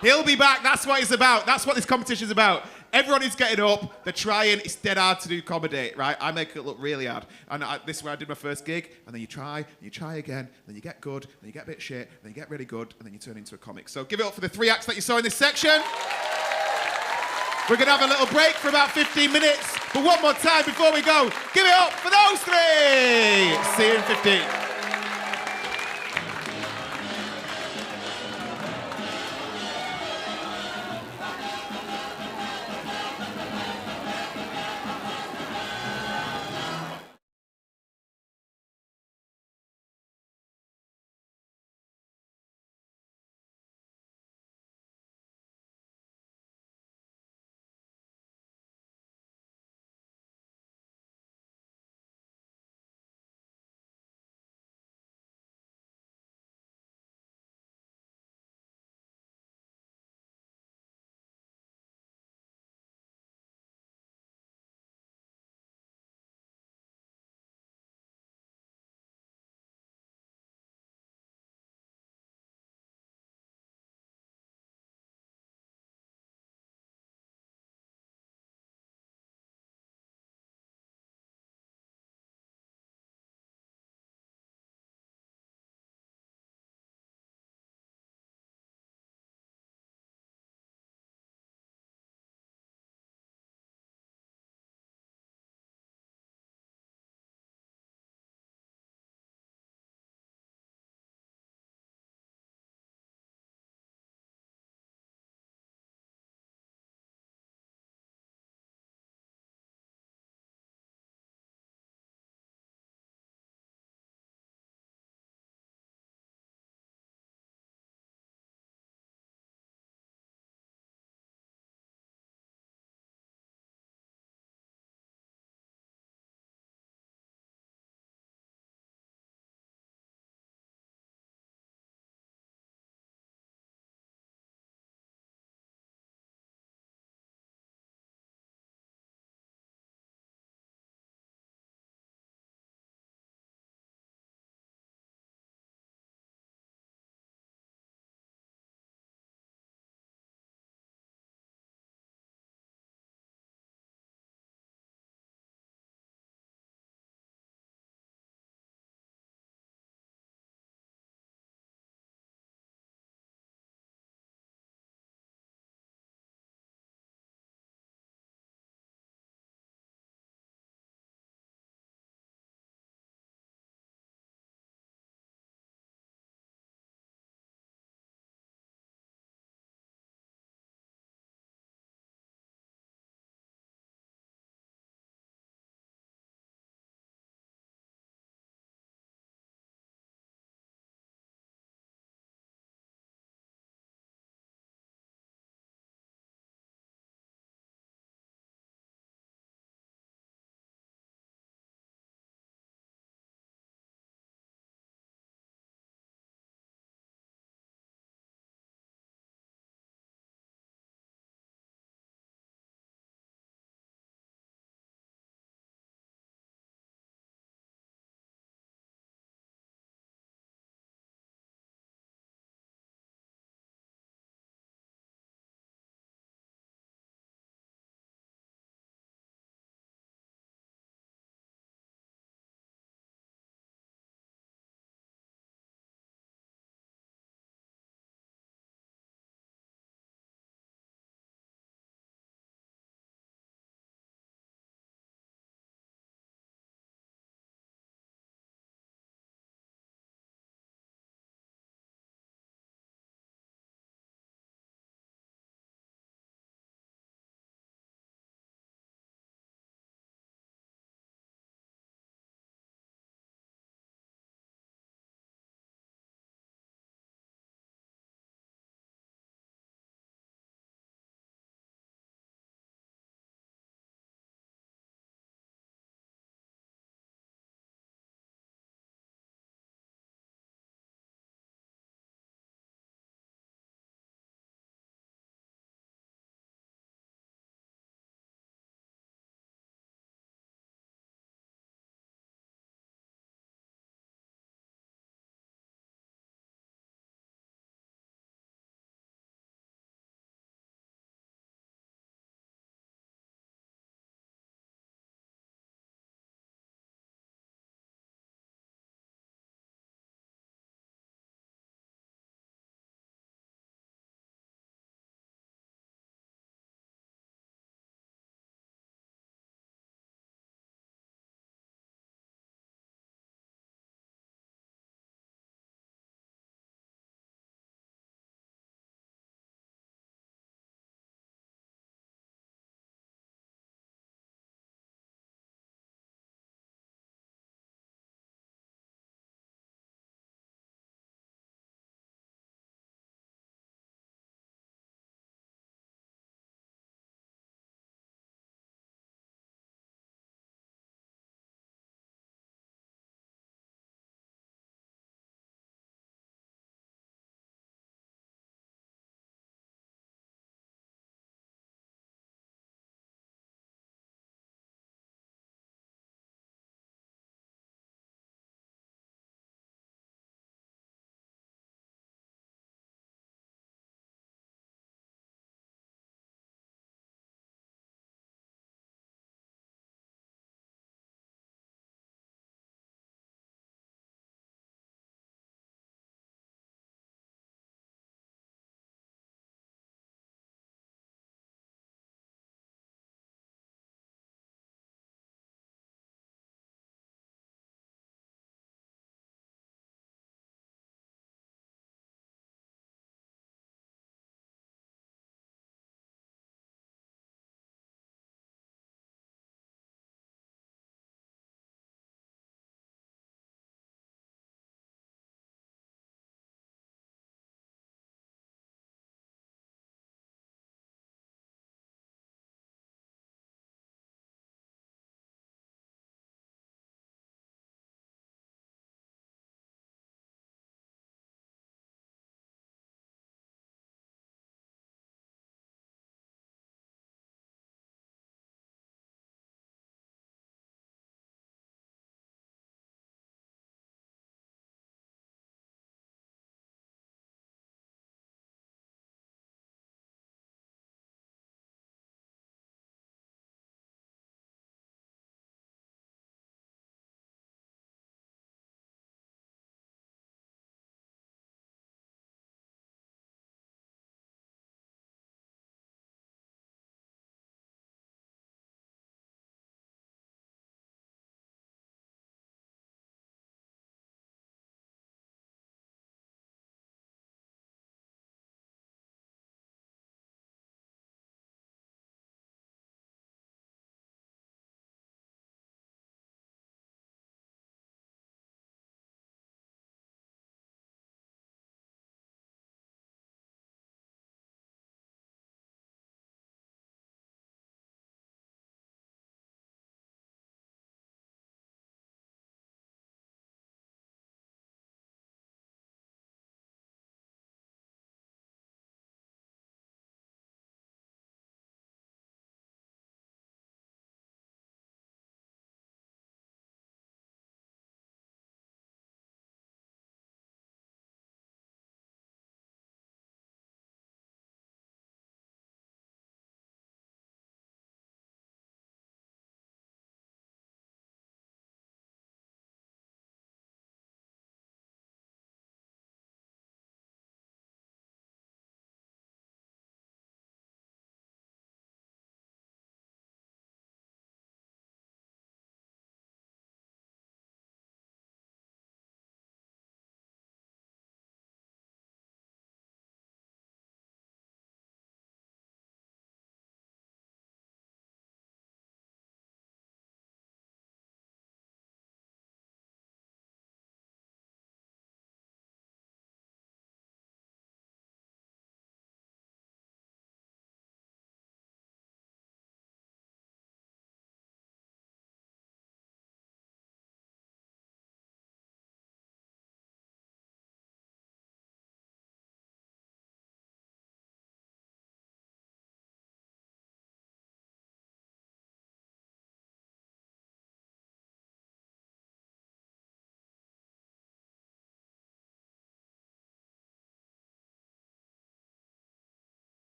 Speaker 2: He'll be back. That's what it's about. That's what this competition's about. Everyone is getting up. They're trying. It's dead hard to do comedy, right? I make it look really hard. And this is where I did my first gig. And then you try again. Then you get good. Then you get a bit shit. Then you get really good. And then you turn into a comic. So give it up for the 3 acts that you saw in this section. We're going to have a little break for about 15 minutes. But one more time before we go, give it up for those 3. See you in 15.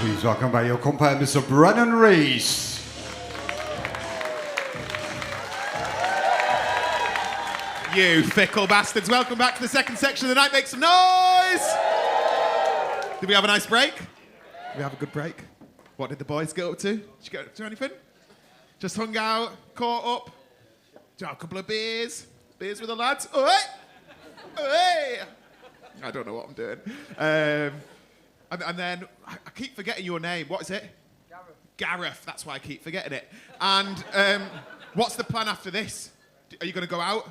Speaker 1: Please welcome back your compere, Mr. Brennan Rees.
Speaker 2: You fickle bastards. Welcome back to the second section of the night. Make some noise! Did we have a nice break? Did we have a good break? What did the boys get up to? Did you get up to anything? Just hung out, caught up, drank a couple of beers with the lads. Oh, hey! Oh, hey! I don't know what I'm doing. And then I keep forgetting your name. What is it? Gareth. That's why I keep forgetting it. And what's the plan after this? Are you going to go out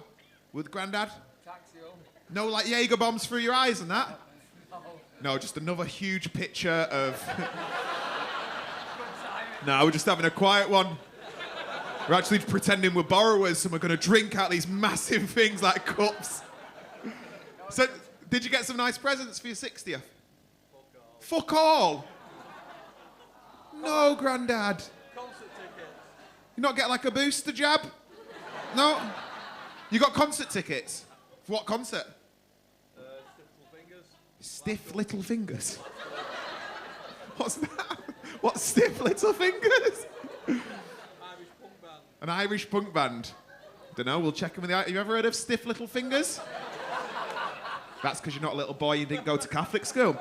Speaker 2: with Grandad?
Speaker 4: Taxi home.
Speaker 2: No, like Jaeger bombs through your eyes and that? No, just another huge picture of... No, we're just having a quiet one. We're actually pretending we're borrowers and we're going to drink out these massive things like cups. So, did you get some nice presents for your 60th? Fuck all. No, Grandad.
Speaker 3: Concert tickets.
Speaker 2: You not get like a booster jab? No? You got concert tickets? For what concert?
Speaker 3: Stiff little fingers.
Speaker 2: Stiff Little Fingers. What's that? What's Stiff Little Fingers?
Speaker 3: Irish punk band.
Speaker 2: An Irish punk band. Don't know, we'll check them in the eye. Have you ever heard of Stiff Little Fingers? That's because you're not a little boy, you didn't go to Catholic school.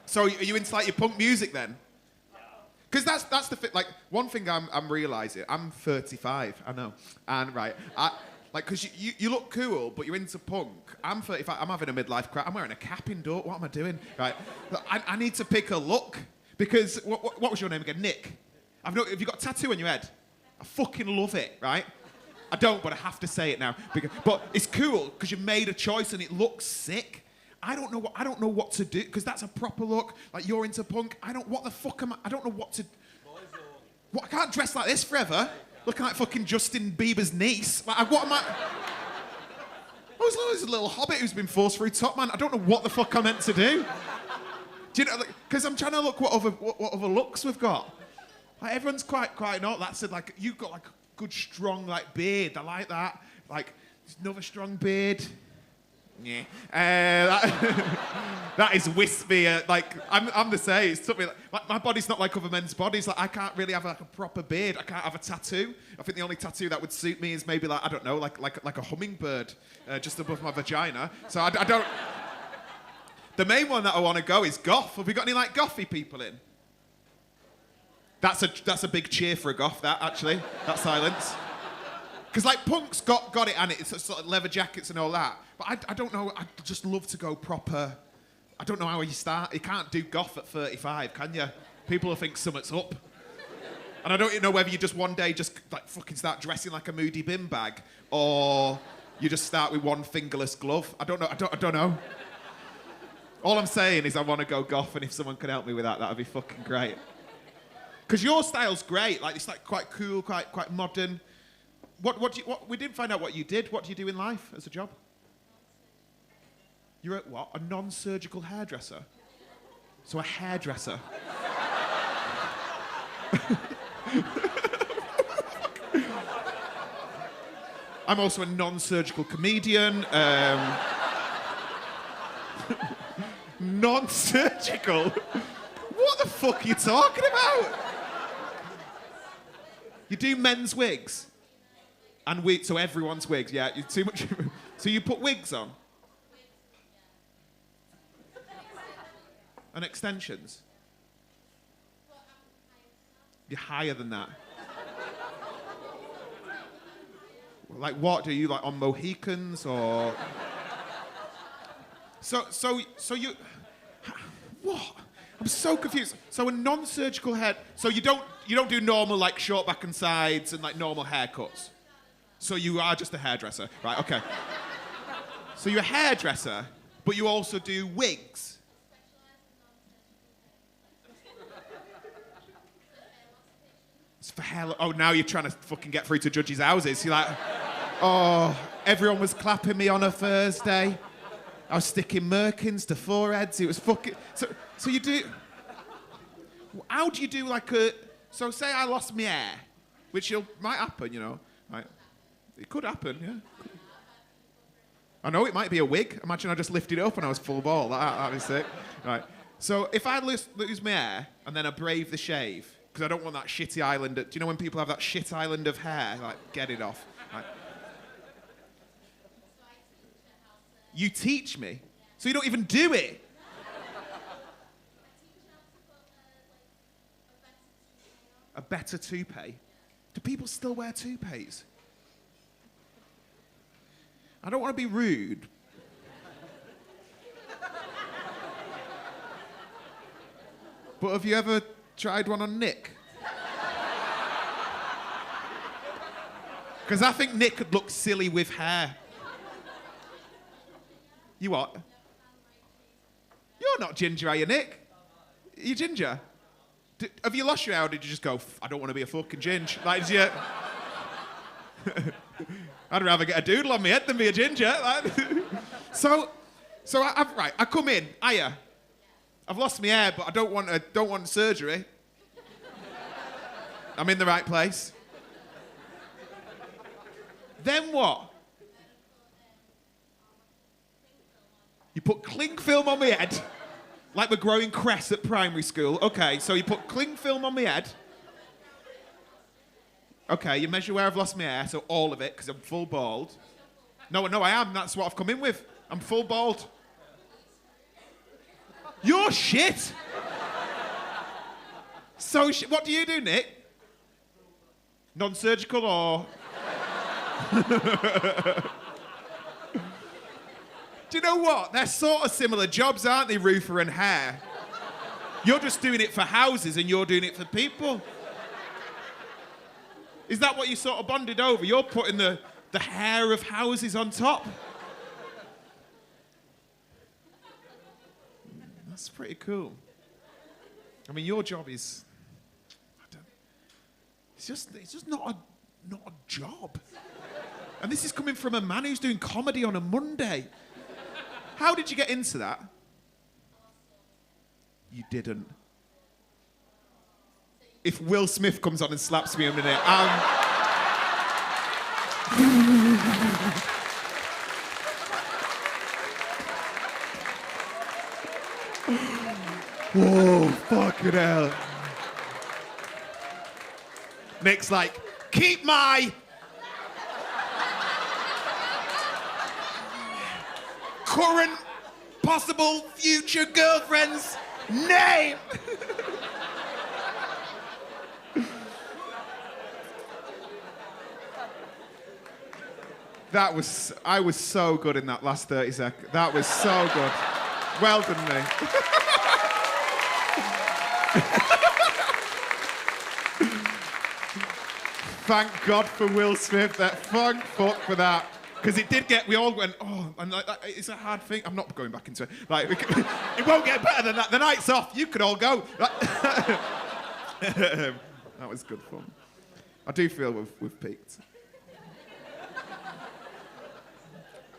Speaker 2: So are you into like your punk music then? Because that's the like one thing I'm realising. I'm 35, I know, and right, because you look cool, but you're into punk. I'm 35. I'm having a midlife crisis. I'm wearing a cap indoor. What am I doing? Right, I need to pick a look because what was your name again? Nick. Have you got a tattoo on your head? I fucking love it. Right. I don't, but I have to say it now. But it's cool because you made a choice and it looks sick. I don't know what to do because that's a proper look. Like you're into punk. What the fuck am I? I don't know what to. What? I can't dress like this forever. Looking like fucking Justin Bieber's niece. Like, what am I? I was always a little hobbit who's been forced through Top Man. I don't know what the fuck I'm meant to do. Do you know? Because I'm trying to look what other looks we've got. Like everyone's quite not. That said, like you've got like a good strong like beard. I like that. Like another strong beard. Yeah. That is wispy. Like I'm the same. It's took me like my body's not like other men's bodies. Like I can't really have like a proper beard. I can't have a tattoo. I think the only tattoo that would suit me is maybe like I don't know, like a hummingbird just above my vagina. So I don't. The main one that I want to go is goth. Have we got any like gothy people in? That's a big cheer for a goth. That actually, that silence. Because like punk's got it and it's sort of leather jackets and all that. But I don't know. I just love to go proper. I don't know how you start. You can't do goth at 35, can you? People will think something's up. And I don't know whether you just one day just like fucking start dressing like a moody bin bag, or you just start with one fingerless glove. I don't know. I don't know. All I'm saying is I want to go goth, and if someone could help me with that, that'd be fucking great. Because your style's great. Like it's like quite cool, quite modern. What we didn't find out what you did. What do you do in life as a job? You're a non-surgical hairdresser. So a hairdresser. I'm also a non-surgical comedian. Non-surgical? What the fuck are you talking about? You do men's wigs? And so everyone's wigs, yeah. You too much. So you put wigs on? And extensions? You're higher than that. Like what? Do you like on Mohicans or? So you. What? I'm so confused. So a non-surgical head. So you don't do normal like short back and sides and like normal haircuts. So you are just a hairdresser, right? Okay. So you're a hairdresser, but you also do wigs. It's for hair. Oh, now you're trying to fucking get through to judges' houses. You're like, oh, everyone was clapping me on a Thursday. I was sticking merkins to foreheads. It was fucking. So you do. How do you do like a? So say I lost my hair, which might happen, you know. Right? It could happen, yeah. I know it might be a wig. Imagine I just lifted it up and I was full ball. That'd be sick. Right. So if I lose my hair and then I brave the shave, because I don't want that shitty island. Do you know when people have that shit island of hair? Like, get it off. Like, you teach me? So you don't even do it? A better toupee? Do people still wear toupees? I don't want to be rude. But have you ever tried one on Nick? Because I think Nick could look silly with hair. You what? You're not ginger, are you, Nick? Are you ginger? Have you lost your hair, or did you just go, I don't want to be a fucking ginger? Like, did you... I'd rather get a doodle on my head than be a ginger. so I come in, hiya. I've lost my hair, but I don't want surgery. I'm in the right place. Then what? You put cling film on my head, like we're growing cress at primary school. Okay, so you put cling film on my head. Okay, you measure where I've lost my hair, so all of it, because I'm full bald. No, I am. That's what I've come in with. I'm full bald. You're shit. So what do you do, Nick? Non-surgical or? Do you know what? They're sort of similar jobs, aren't they, roofer and hair? You're just doing it for houses and you're doing it for people. Is that what you sort of bonded over? You're putting the hair of houses on top? That's pretty cool. I mean, your job is... It's just not a job. And this is coming from a man who's doing comedy on a Monday. How did you get into that? You didn't. If Will Smith comes on and slaps me a minute, whoa, fucking hell. Nick's like, keep my current possible future girlfriend's name. I was so good in that last 30 seconds. That was so good. Well done, me. Thank God for Will Smith. Thank fuck for that. Because it did we all went, oh, and like, it's a hard thing. I'm not going back into it. Like, it won't get better than that. The night's off. You could all go. That was good fun. I do feel we've peaked.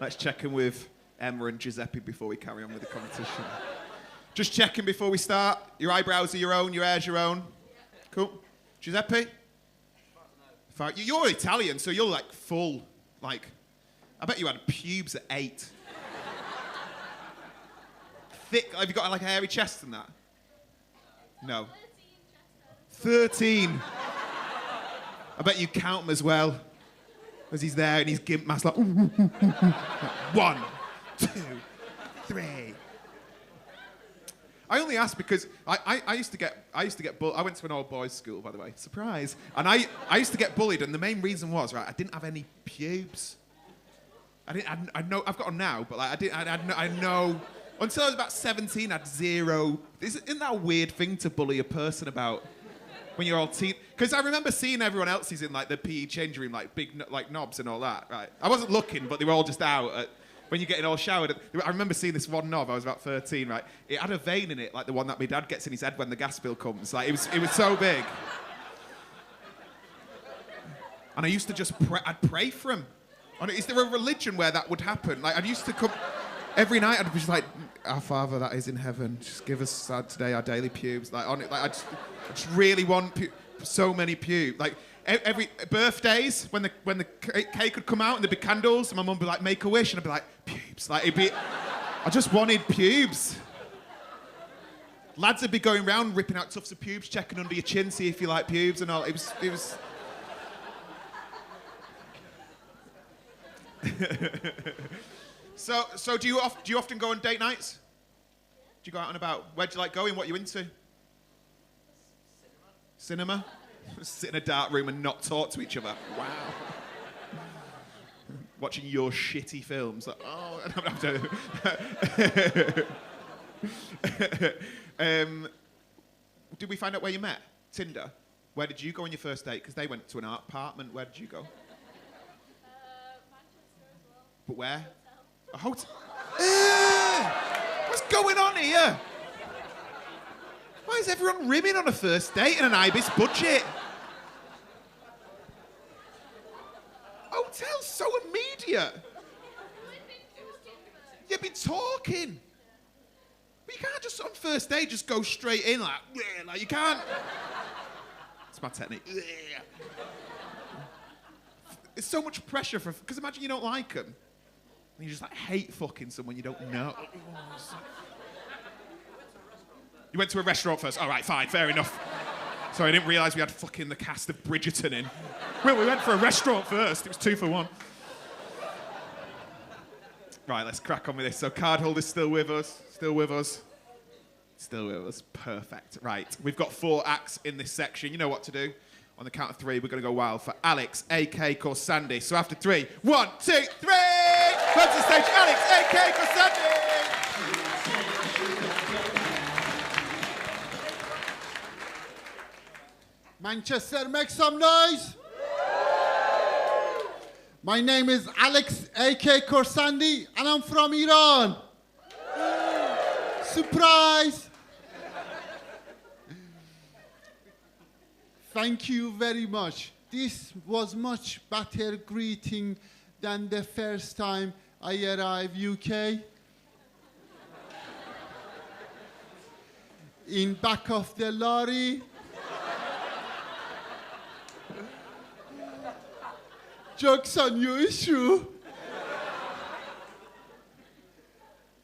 Speaker 2: Let's check in with Emma and Giuseppe before we carry on with the competition. Just checking before we start. Your eyebrows are your own, your hair's your own. Cool. Giuseppe? You're Italian, so you're like full, like, I bet you had pubes at 8. Thick, have you got like a hairy chest and that? No. 13. I bet you count them as well. As he's there and he's gimp mask like, 1, 2, 3. I only asked because I used to get bullied. I went to an old boys' school, by the way. Surprise. And I used to get bullied, and the main reason was, right, I didn't have any pubes. I know I've got them now, but like I know until I was about 17, I had 0. Isn't that a weird thing to bully a person about when you're all teen? Because I remember seeing everyone else's in like the PE change room, like big like knobs and all that. Right? I wasn't looking, but they were all just out. When you're getting all showered, I remember seeing this one knob. I was about 13, right? It had a vein in it, like the one that my dad gets in his head when the gas bill comes. Like it was so big. And I used to just I'd pray for him. Is there a religion where that would happen? Like I used to come every night. I'd be just like, "Our Father that is in heaven, just give us today our daily pubes." Like on it, like I just really want so many pubes. Like every birthdays when the cake would come out and there'd be candles, and my mum would be like, "Make a wish," and I'd be like, "Pubes." Like I just wanted pubes. Lads would be going round ripping out tufts of pubes, checking under your chin, see if you like pubes and all. It was. So do you often go on date nights? Do you go out and about? Where do you like going? What are you into? Cinema? Sit in a dark room and not talk to each other. Wow. Watching your shitty films. Like, oh, did we find out where you met? Tinder? Where did you go on your first date? Because they went to an apartment. Where did you go?
Speaker 5: Manchester as well.
Speaker 2: But where?
Speaker 5: Hotel.
Speaker 2: A hotel? What's going on here? Why is everyone rimming on a first date in an Ibis budget? Hotel's so immediate. You've been talking. But you can't just on first date just go straight in like you can't. It's my technique. It's so much pressure because imagine you don't like them. And you just like hate fucking someone you don't know. You went to a restaurant first. All right, fine, fair enough. Sorry, I didn't realise we had fucking the cast of Bridgerton in. Well, we went for a restaurant first. It was 2 for 1. Right, let's crack on with this. So card holder's still with us. Still with us. Still with us. Perfect. Right, we've got 4 acts in this section. You know what to do. On the count of 3, we're going to go wild for Alex, a.k.a. Corsandi. So after 3, 1, 2, 3! Come to the stage, Alex, a.k.a. Corsandi!
Speaker 10: Manchester, make some noise! My name is Alex, a.k.a. Corsandi, and I'm from Iran. Surprise! Thank you very much. This was much better greeting than the first time I arrived UK. In back of the lorry. Joke's on you, it's true.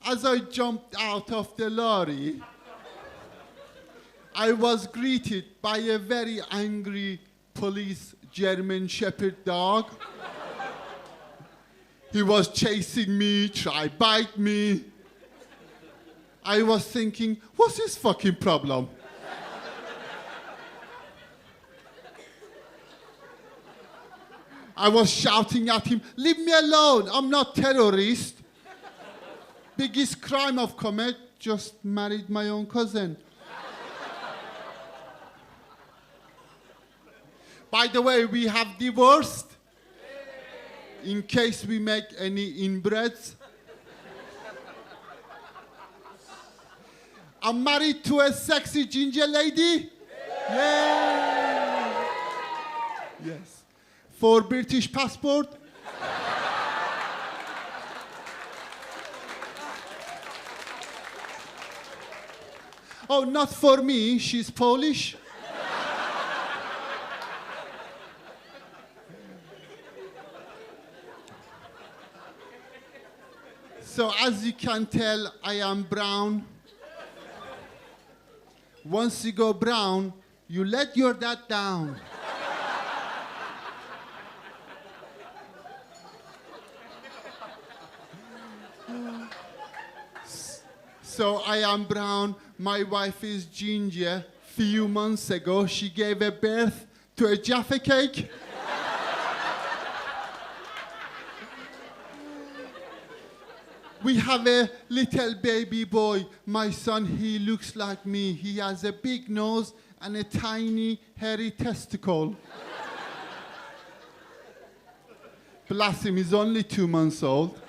Speaker 10: As I jumped out of the lorry, I was greeted by a very angry police German Shepherd dog. He was chasing me, try bite me. I was thinking, what's his fucking problem? I was shouting at him, leave me alone, I'm not terrorist. Biggest crime I've committed, just married my own cousin. By the way, we have divorced in case we make any inbreds. I'm married to a sexy ginger lady. Yeah. Yes. For British passport. Oh, not for me, she's Polish. So as you can tell, I am brown. Once you go brown, you let your dad down. So I am brown, my wife is ginger. Few months ago, she gave a birth to a Jaffa cake. We have a little baby boy. My son, he looks like me. He has a big nose and a tiny, hairy testicle. Bless him, he's only 2 months old.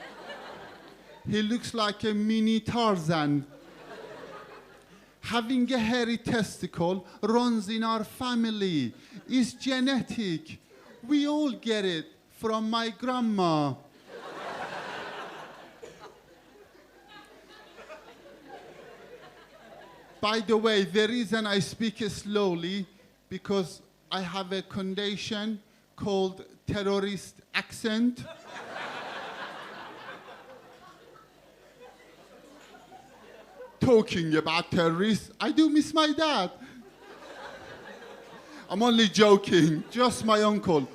Speaker 10: He looks like a mini Tarzan. Having a hairy testicle runs in our family. It's genetic. We all get it from my grandma. By the way, the reason I speak slowly, because I have a condition called terrorist accent. talking about terrorists, I do miss my dad. I'm only joking, just my uncle.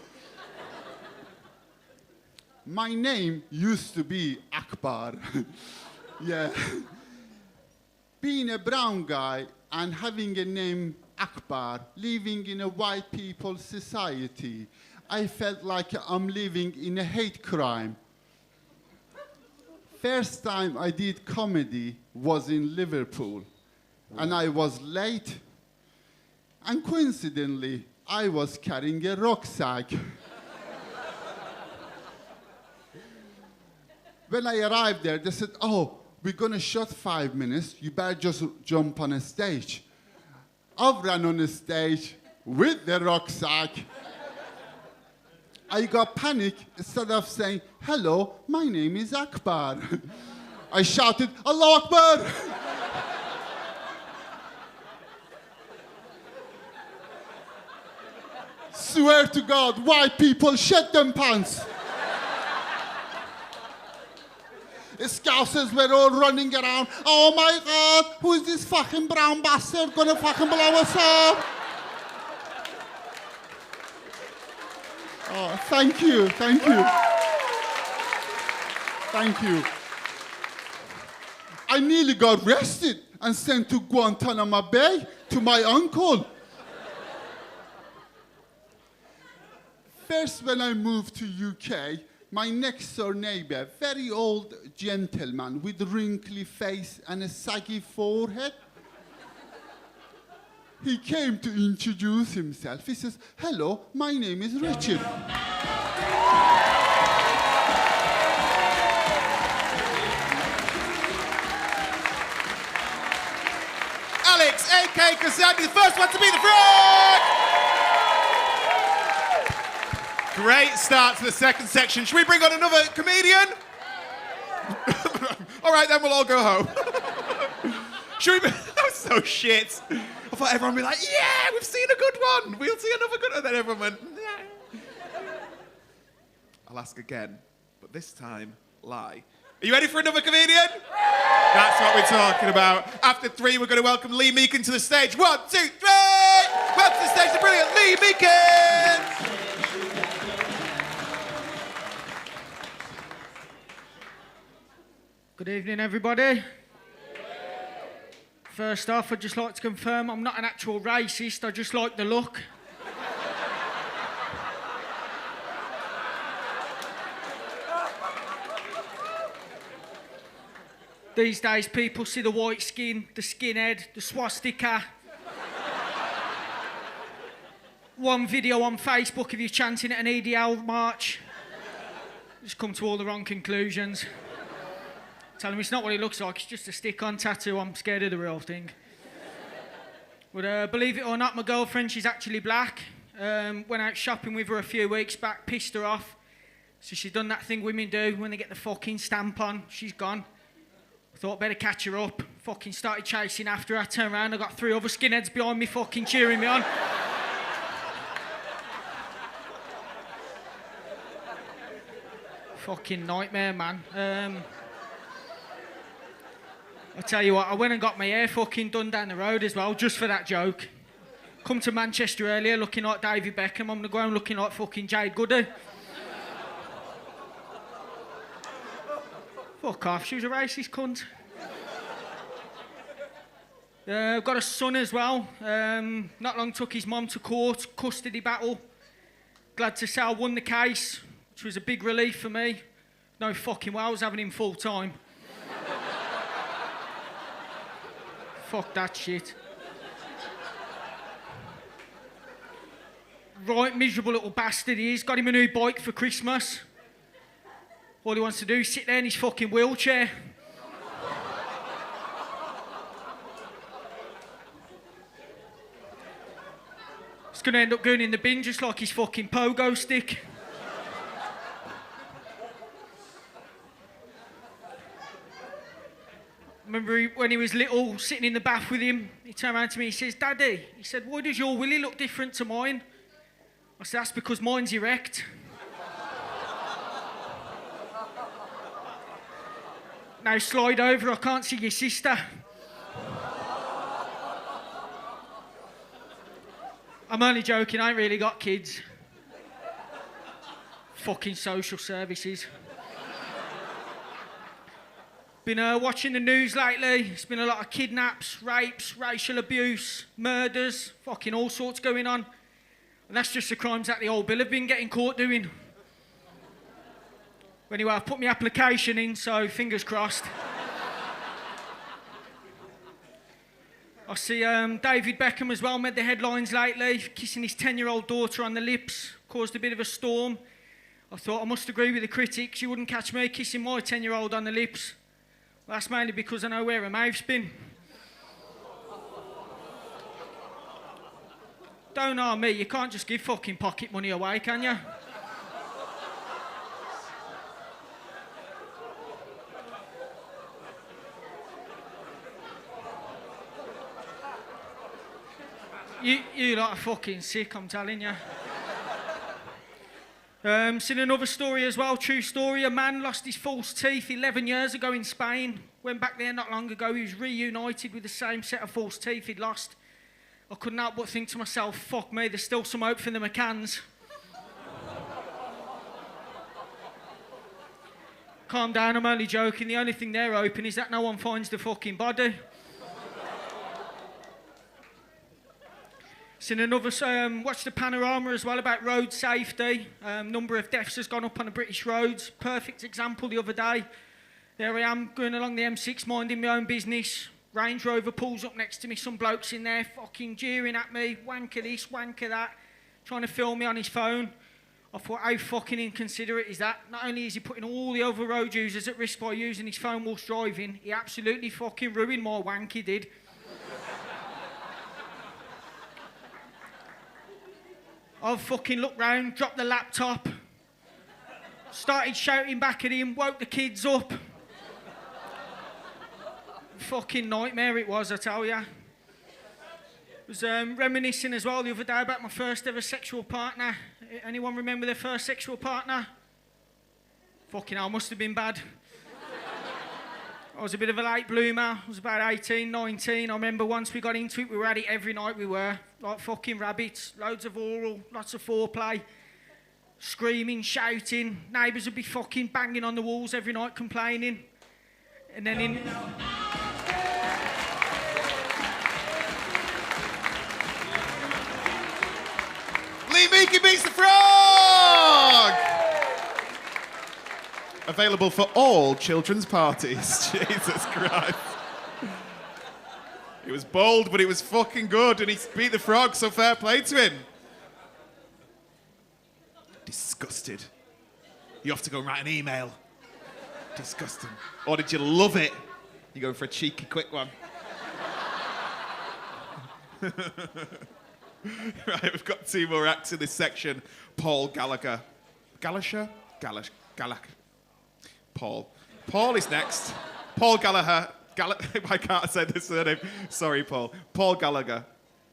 Speaker 10: My name used to be Akbar. Yeah. Being a brown guy and having a name Akbar, living in a white people's society, I felt like I'm living in a hate crime. First time I did comedy was in Liverpool, and I was late. And coincidentally, I was carrying a rucksack. When I arrived there, they said, oh, we're gonna shut 5 minutes, you better just jump on a stage. I've ran on a stage with the rucksack. I got panic. Instead of saying, hello, my name is Akbar. I shouted, Allah Akbar! Swear to God, white people shit them pants. The Scousers were all running around. Oh my God, who is this fucking brown bastard gonna fucking blow us up? Oh, thank you, thank you. Thank you. I nearly got arrested and sent to Guantanamo Bay to my uncle. First, when I moved to UK, my next door neighbor, very old gentleman with a wrinkly face and a saggy forehead, he came to introduce himself. He says, hello, my name is Richard.
Speaker 2: Alex, A.K. Kazandi, the first one to be the frog! Great start to the second section. Should we bring on another comedian? All right, then we'll all go home. Should we? That was so shit. I thought everyone would be like, yeah, we've seen a good one. We'll see another good one. And then everyone went, yeah. I'll ask again, but this time, lie. Are you ready for another comedian? That's what we're talking about. After 3, we're going to welcome Lee Meakin to the stage. 1, 2, 3! Welcome to the stage, the brilliant Lee Meakin!
Speaker 11: Good evening, everybody. First off, I'd just like to confirm I'm not an actual racist, I just like the look. These days, people see the white skin, the skinhead, the swastika. One video on Facebook of you chanting at an EDL march. Just come to all the wrong conclusions. Tell him it's not what he looks like, it's just a stick-on tattoo. I'm scared of the real thing. But believe it or not, my girlfriend, she's actually black. Went out shopping with her a few weeks back, pissed her off. So she's done that thing women do when they get the fucking stamp on. She's gone. I thought better catch her up. Fucking started chasing after her. I turned around, I got 3 other skinheads behind me fucking cheering me on. Fucking nightmare, man. I tell you what, I went and got my hair fucking done down the road as well, just for that joke. Come to Manchester earlier looking like David Beckham, I'm gonna go home looking like fucking Jade Goody. Fuck off, she was a racist cunt. I've got a son as well. Not long took his mum to court, custody battle. Glad to say I won the case, which was a big relief for me. No fucking way I was having him full time. Fuck that shit. Right, miserable little bastard he is. Got him a new bike for Christmas. All he wants to do is sit there in his fucking wheelchair. He's gonna end up going in the bin just like his fucking pogo stick. Remember when he was little, sitting in the bath with him, he turned around to me, he says, Daddy, he said, why does your willy look different to mine? I said, that's because mine's erect. Now slide over, I can't see your sister. I'm only joking, I ain't really got kids. Fucking social services. Been watching the news lately. It's been a lot of kidnaps, rapes, racial abuse, murders, fucking all sorts going on. And that's just the crimes that the old Bill have been getting caught doing. Anyway, I've put my application in, so fingers crossed. I see David Beckham as well made the headlines lately, kissing his 10-year-old daughter on the lips, caused a bit of a storm. I thought I must agree with the critics, you wouldn't catch me kissing my 10-year-old on the lips. Well, that's mainly because I know where her mouth's been. Don't harm me, you can't just give fucking pocket money away, can you? You lot are fucking sick, I'm telling you. Seen another story as well, true story. A man lost his false teeth 11 years ago in Spain. Went back there not long ago, he was reunited with the same set of false teeth he'd lost. I couldn't help but think to myself, fuck me, there's still some hope for the McCanns. Calm down, I'm only joking. The only thing they're hoping is that no one finds the fucking body. Seen another, watched the panorama as well about road safety. Number of deaths has gone up on the British roads. Perfect example the other day. There I am, going along the M6, minding my own business. Range Rover pulls up next to me, some blokes in there fucking jeering at me, wanker this, wanker that, trying to film me on his phone. I thought, how fucking inconsiderate is that? Not only is he putting all the other road users at risk by using his phone whilst driving, he absolutely fucking ruined my wank, he did. I've fucking looked round, dropped the laptop, started shouting back at him, woke the kids up. Fucking nightmare it was, I tell ya. Was reminiscing as well the other day about my first ever sexual partner. Anyone remember their first sexual partner? Fucking hell, must have been bad. I was a bit of a late bloomer. I was about 18, 19. I remember once we got into it, we were at it every night we were. Like fucking rabbits. Loads of oral, lots of foreplay. Screaming, shouting. Neighbours would be fucking banging on the walls every night, complaining. And then in...
Speaker 2: Lee Meekin beats the frog! Available for all children's parties. Jesus Christ. It was bold, but it was fucking good, and he beat the frog, so fair play to him. Disgusted. You have to go and write an email. Disgusting. Or did you love it? You're going for a cheeky, quick one. Right, we've got two more acts in this section. Paul Gallagher. Galasher? Paul. Paul is next. Paul Gallagher. Why can't I say this surname? Sorry, Paul. Paul Gallagher.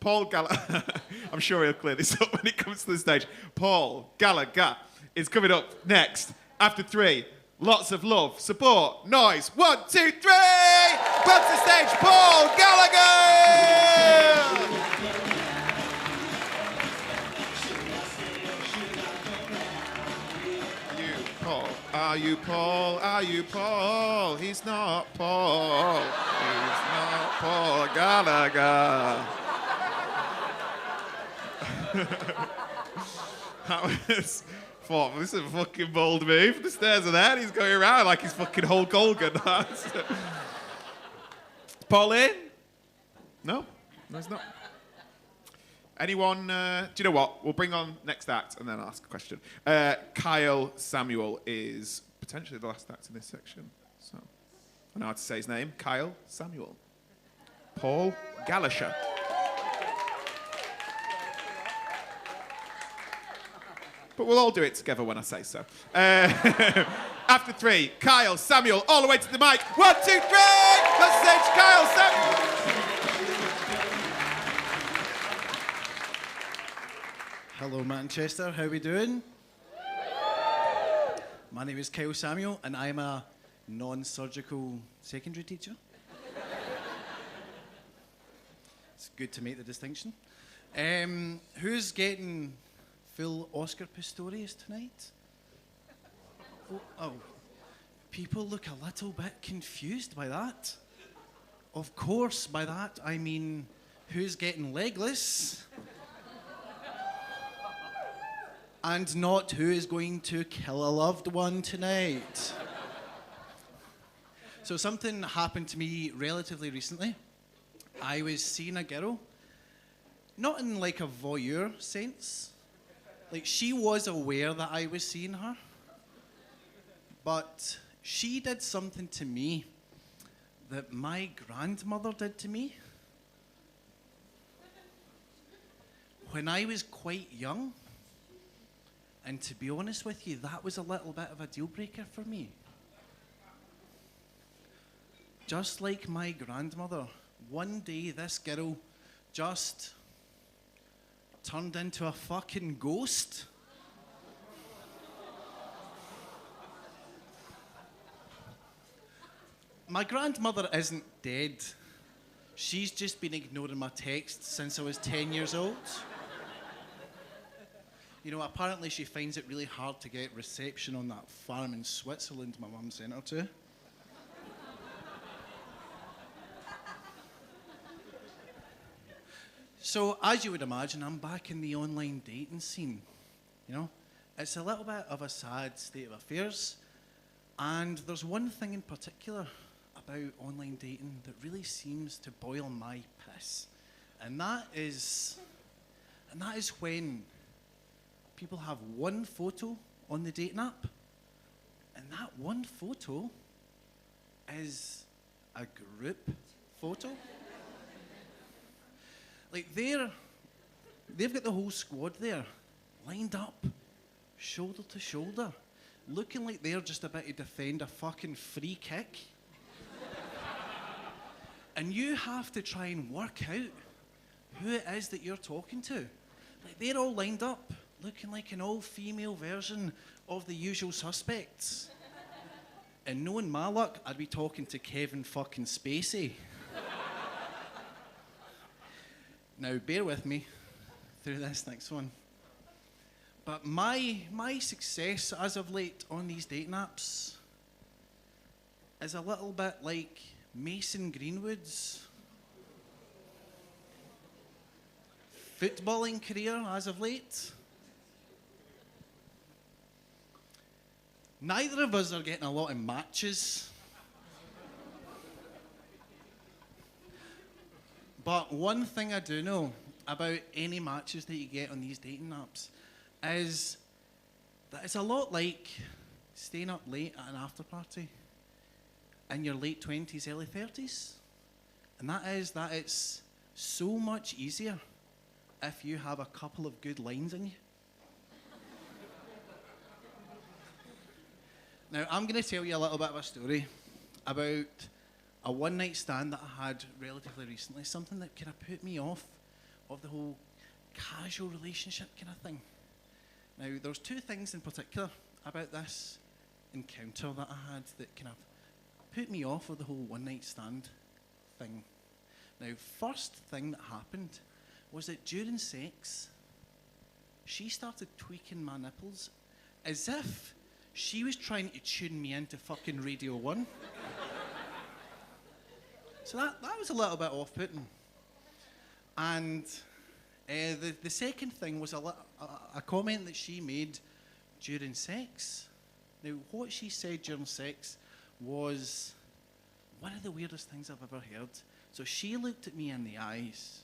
Speaker 2: I'm sure he'll clear this up when he comes to the stage. Paul Gallagher is coming up next. After 3, lots of love, support, noise. 1, 2, 3! Back to the stage, Paul Gallagher! Are you Paul? Are you Paul? He's not Paul. He's not Paul Gallagher. That was... Thought, this is a fucking bold move. The stairs are there, he's going around like he's fucking Hulk Hogan. Paul in? No? No, he's not. Anyone, do you know what? We'll bring on next act and then ask a question. Kyle Samuel is potentially the last act in this section. So, I know how to say his name. Kyle Samuel. Paul Gallagher. But we'll all do it together when I say so. After 3, Kyle Samuel, all the way to the mic. 1, 2, 3! Let's stage Kyle Samuel!
Speaker 12: Hello Manchester, how are we doing? My name is Kyle Samuel and I'm a non-surgical secondary teacher. It's good to make the distinction. Who's getting full Oscar Pistorius tonight? Oh, people look a little bit confused by that. Of course, by that I mean, who's getting legless? And not who is going to kill a loved one tonight. So something happened to me relatively recently. I was seeing a girl, not in like a voyeur sense. Like, she was aware that I was seeing her, but she did something to me that my grandmother did to me when I was quite young. And to be honest with you, that was a little bit of a deal breaker for me. Just like my grandmother, one day this girl just turned into a fucking ghost. My grandmother isn't dead. She's just been ignoring my texts since I was 10 years old. You know, apparently she finds it really hard to get reception on that farm in Switzerland my mum sent her to. So, as you would imagine, I'm back in the online dating scene. You know, it's a little bit of a sad state of affairs. And there's one thing in particular about online dating that really seems to boil my piss. And that is when people have one photo on the dating app, and that one photo is a group photo. Like, they've got the whole squad there, lined up, shoulder to shoulder, looking like they're just about to defend a fucking free kick. And you have to try and work out who it is that you're talking to. Like, they're all lined up, looking like an all-female version of The Usual Suspects. And knowing my luck, I'd be talking to Kevin fucking Spacey. Now, bear with me through this next one. But my success as of late on these dating apps is a little bit like Mason Greenwood's footballing career as of late. Neither of us are getting a lot of matches. But one thing I do know about any matches that you get on these dating apps is that it's a lot like staying up late at an after party in your late 20s, early 30s. And that is that it's so much easier if you have a couple of good lines in you. Now, I'm going to tell you a little bit of a story about a one-night stand that I had relatively recently, something that kind of put me off of the whole casual relationship kind of thing. Now, there's two things in particular about this encounter that I had that kind of put me off of the whole one-night stand thing. Now, first thing that happened was that during sex, she started tweaking my nipples as if she was trying to tune me into fucking Radio 1. So that was a little bit off-putting. And the second thing was a comment that she made during sex. Now, what she said during sex was one of the weirdest things I've ever heard. So she looked at me in the eyes.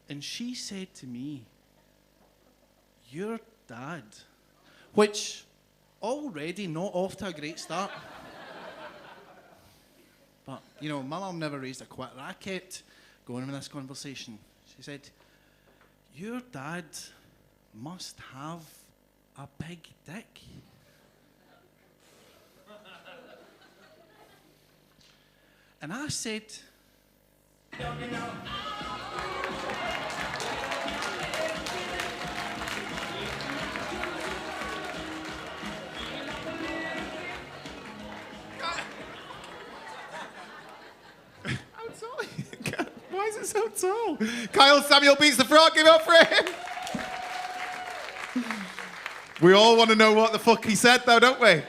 Speaker 12: And she said to me, "Your dad," which already not off to a great start. But, you know, my mum never raised a quit racket going with this conversation. She said, "Your dad must have a big dick." And I said,
Speaker 2: Kyle Samuel beats the frog. Give it up for him. We all want to know what the fuck he said, though, don't we?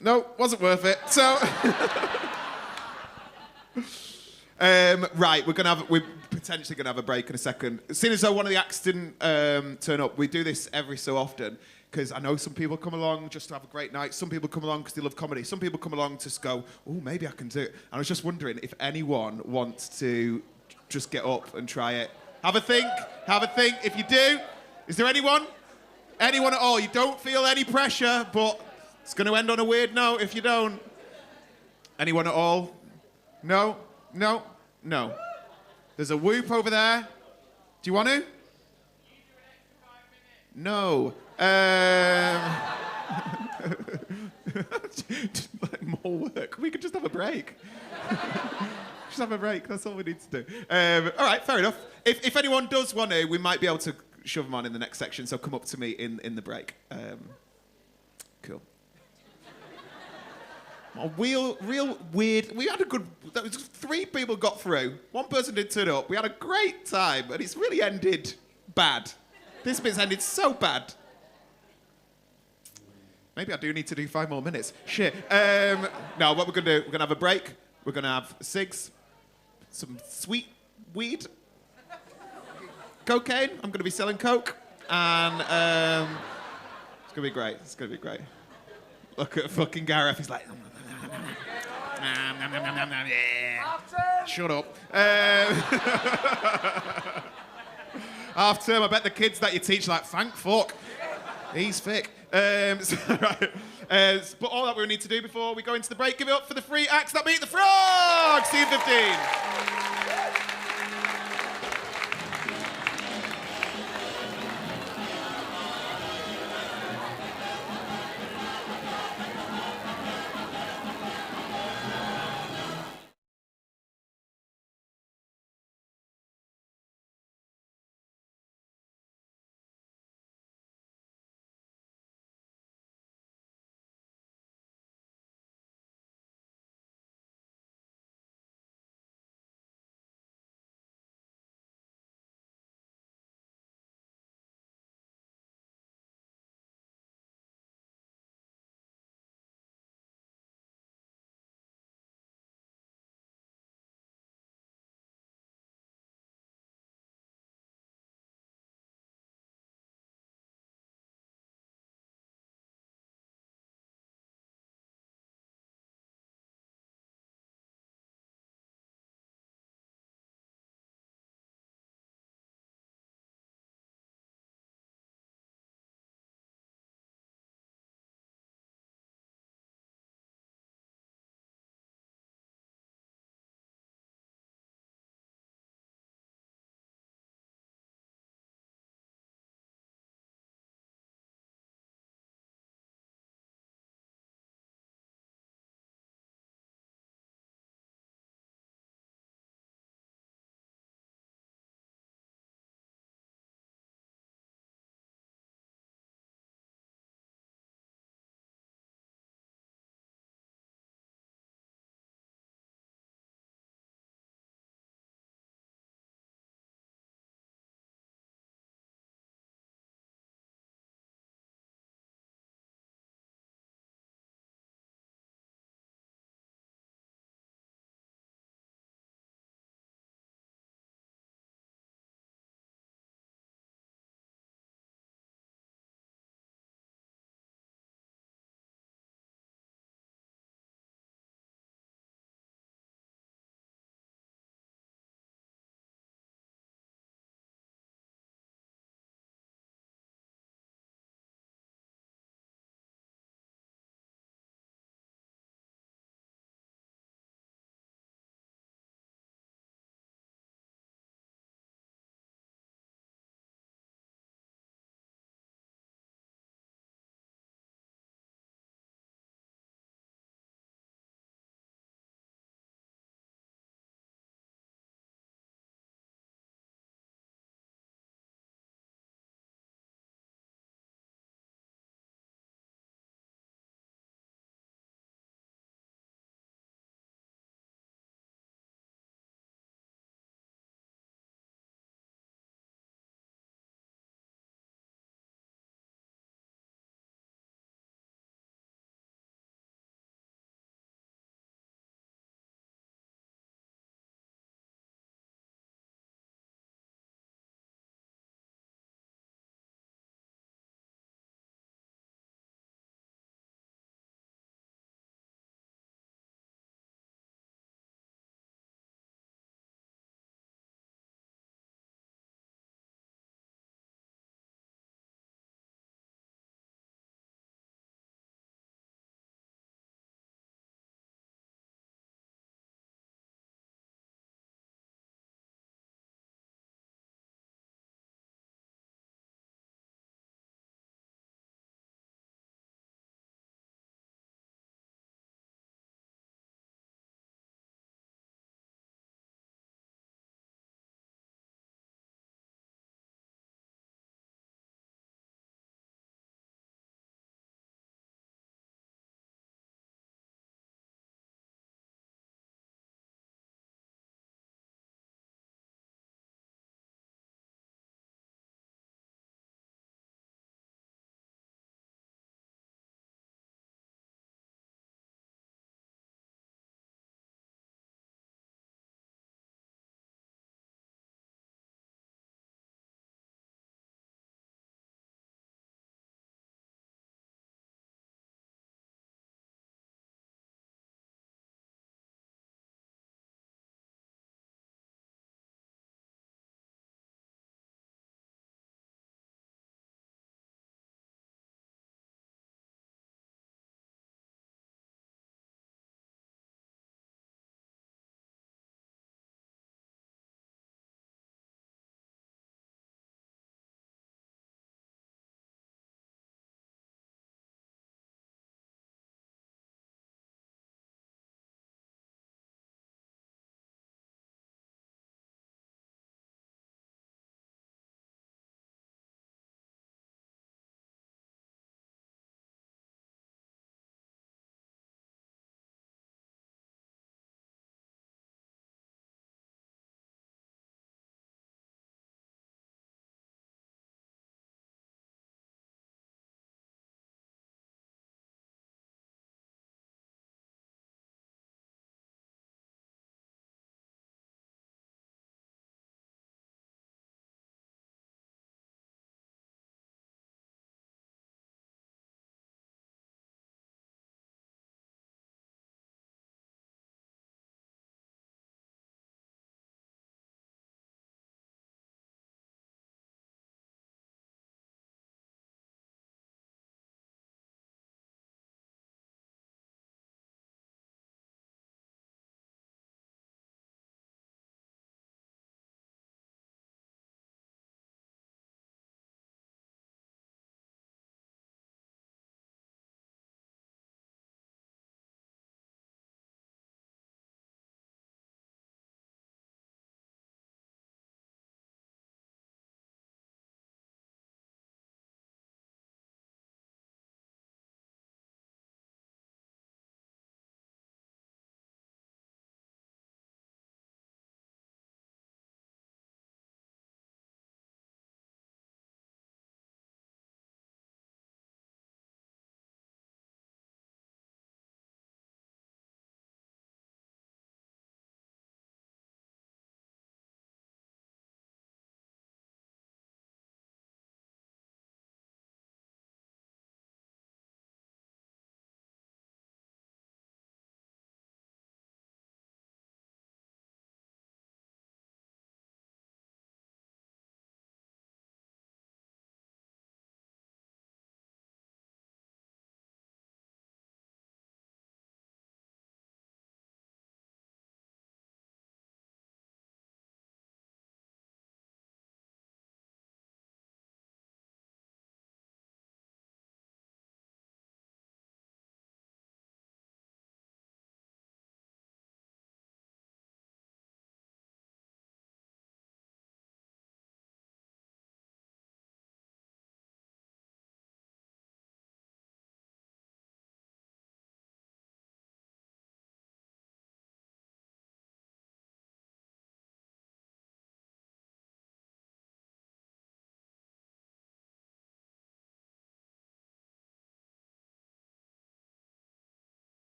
Speaker 2: No, wasn't worth it. So, right, we're potentially gonna have a break in a second. Seeing as though one of the acts didn't turn up, we do this every so often because I know some people come along just to have a great night. Some people come along because they love comedy. Some people come along to just go, oh, maybe I can do it. And I was just wondering if anyone wants to just get up and try it. Have a think. Have a think. If you do, is there anyone? Anyone at all? You don't feel any pressure, but it's going to end on a weird note if you don't. Anyone at all? No? No? No. There's a whoop over there. Do you want to? No. More work. We could just have a break. Just have a break. That's all we need to do. All right, fair enough. If anyone does want to, we might be able to shove them on in the next section, so come up to me in the break. Cool. Real weird. We had a good. That was 3 people got through. 1 person did turn up. We had a great time, and it's really ended bad. This bit's ended so bad. Maybe I do need to do 5 more minutes. Shit. No, what we're gonna do? We're gonna have a break. We're gonna have cigs, some sweet weed, cocaine. I'm gonna be selling coke, and it's gonna be great. It's gonna be great. Look at fucking Gareth. He's like. Yeah. Shut up. Half term, I bet the kids that you teach like, thank fuck. He's thick. Right. But all that we need to do before we go into the break, give it up for the 3 acts that beat the frog. See you in 15.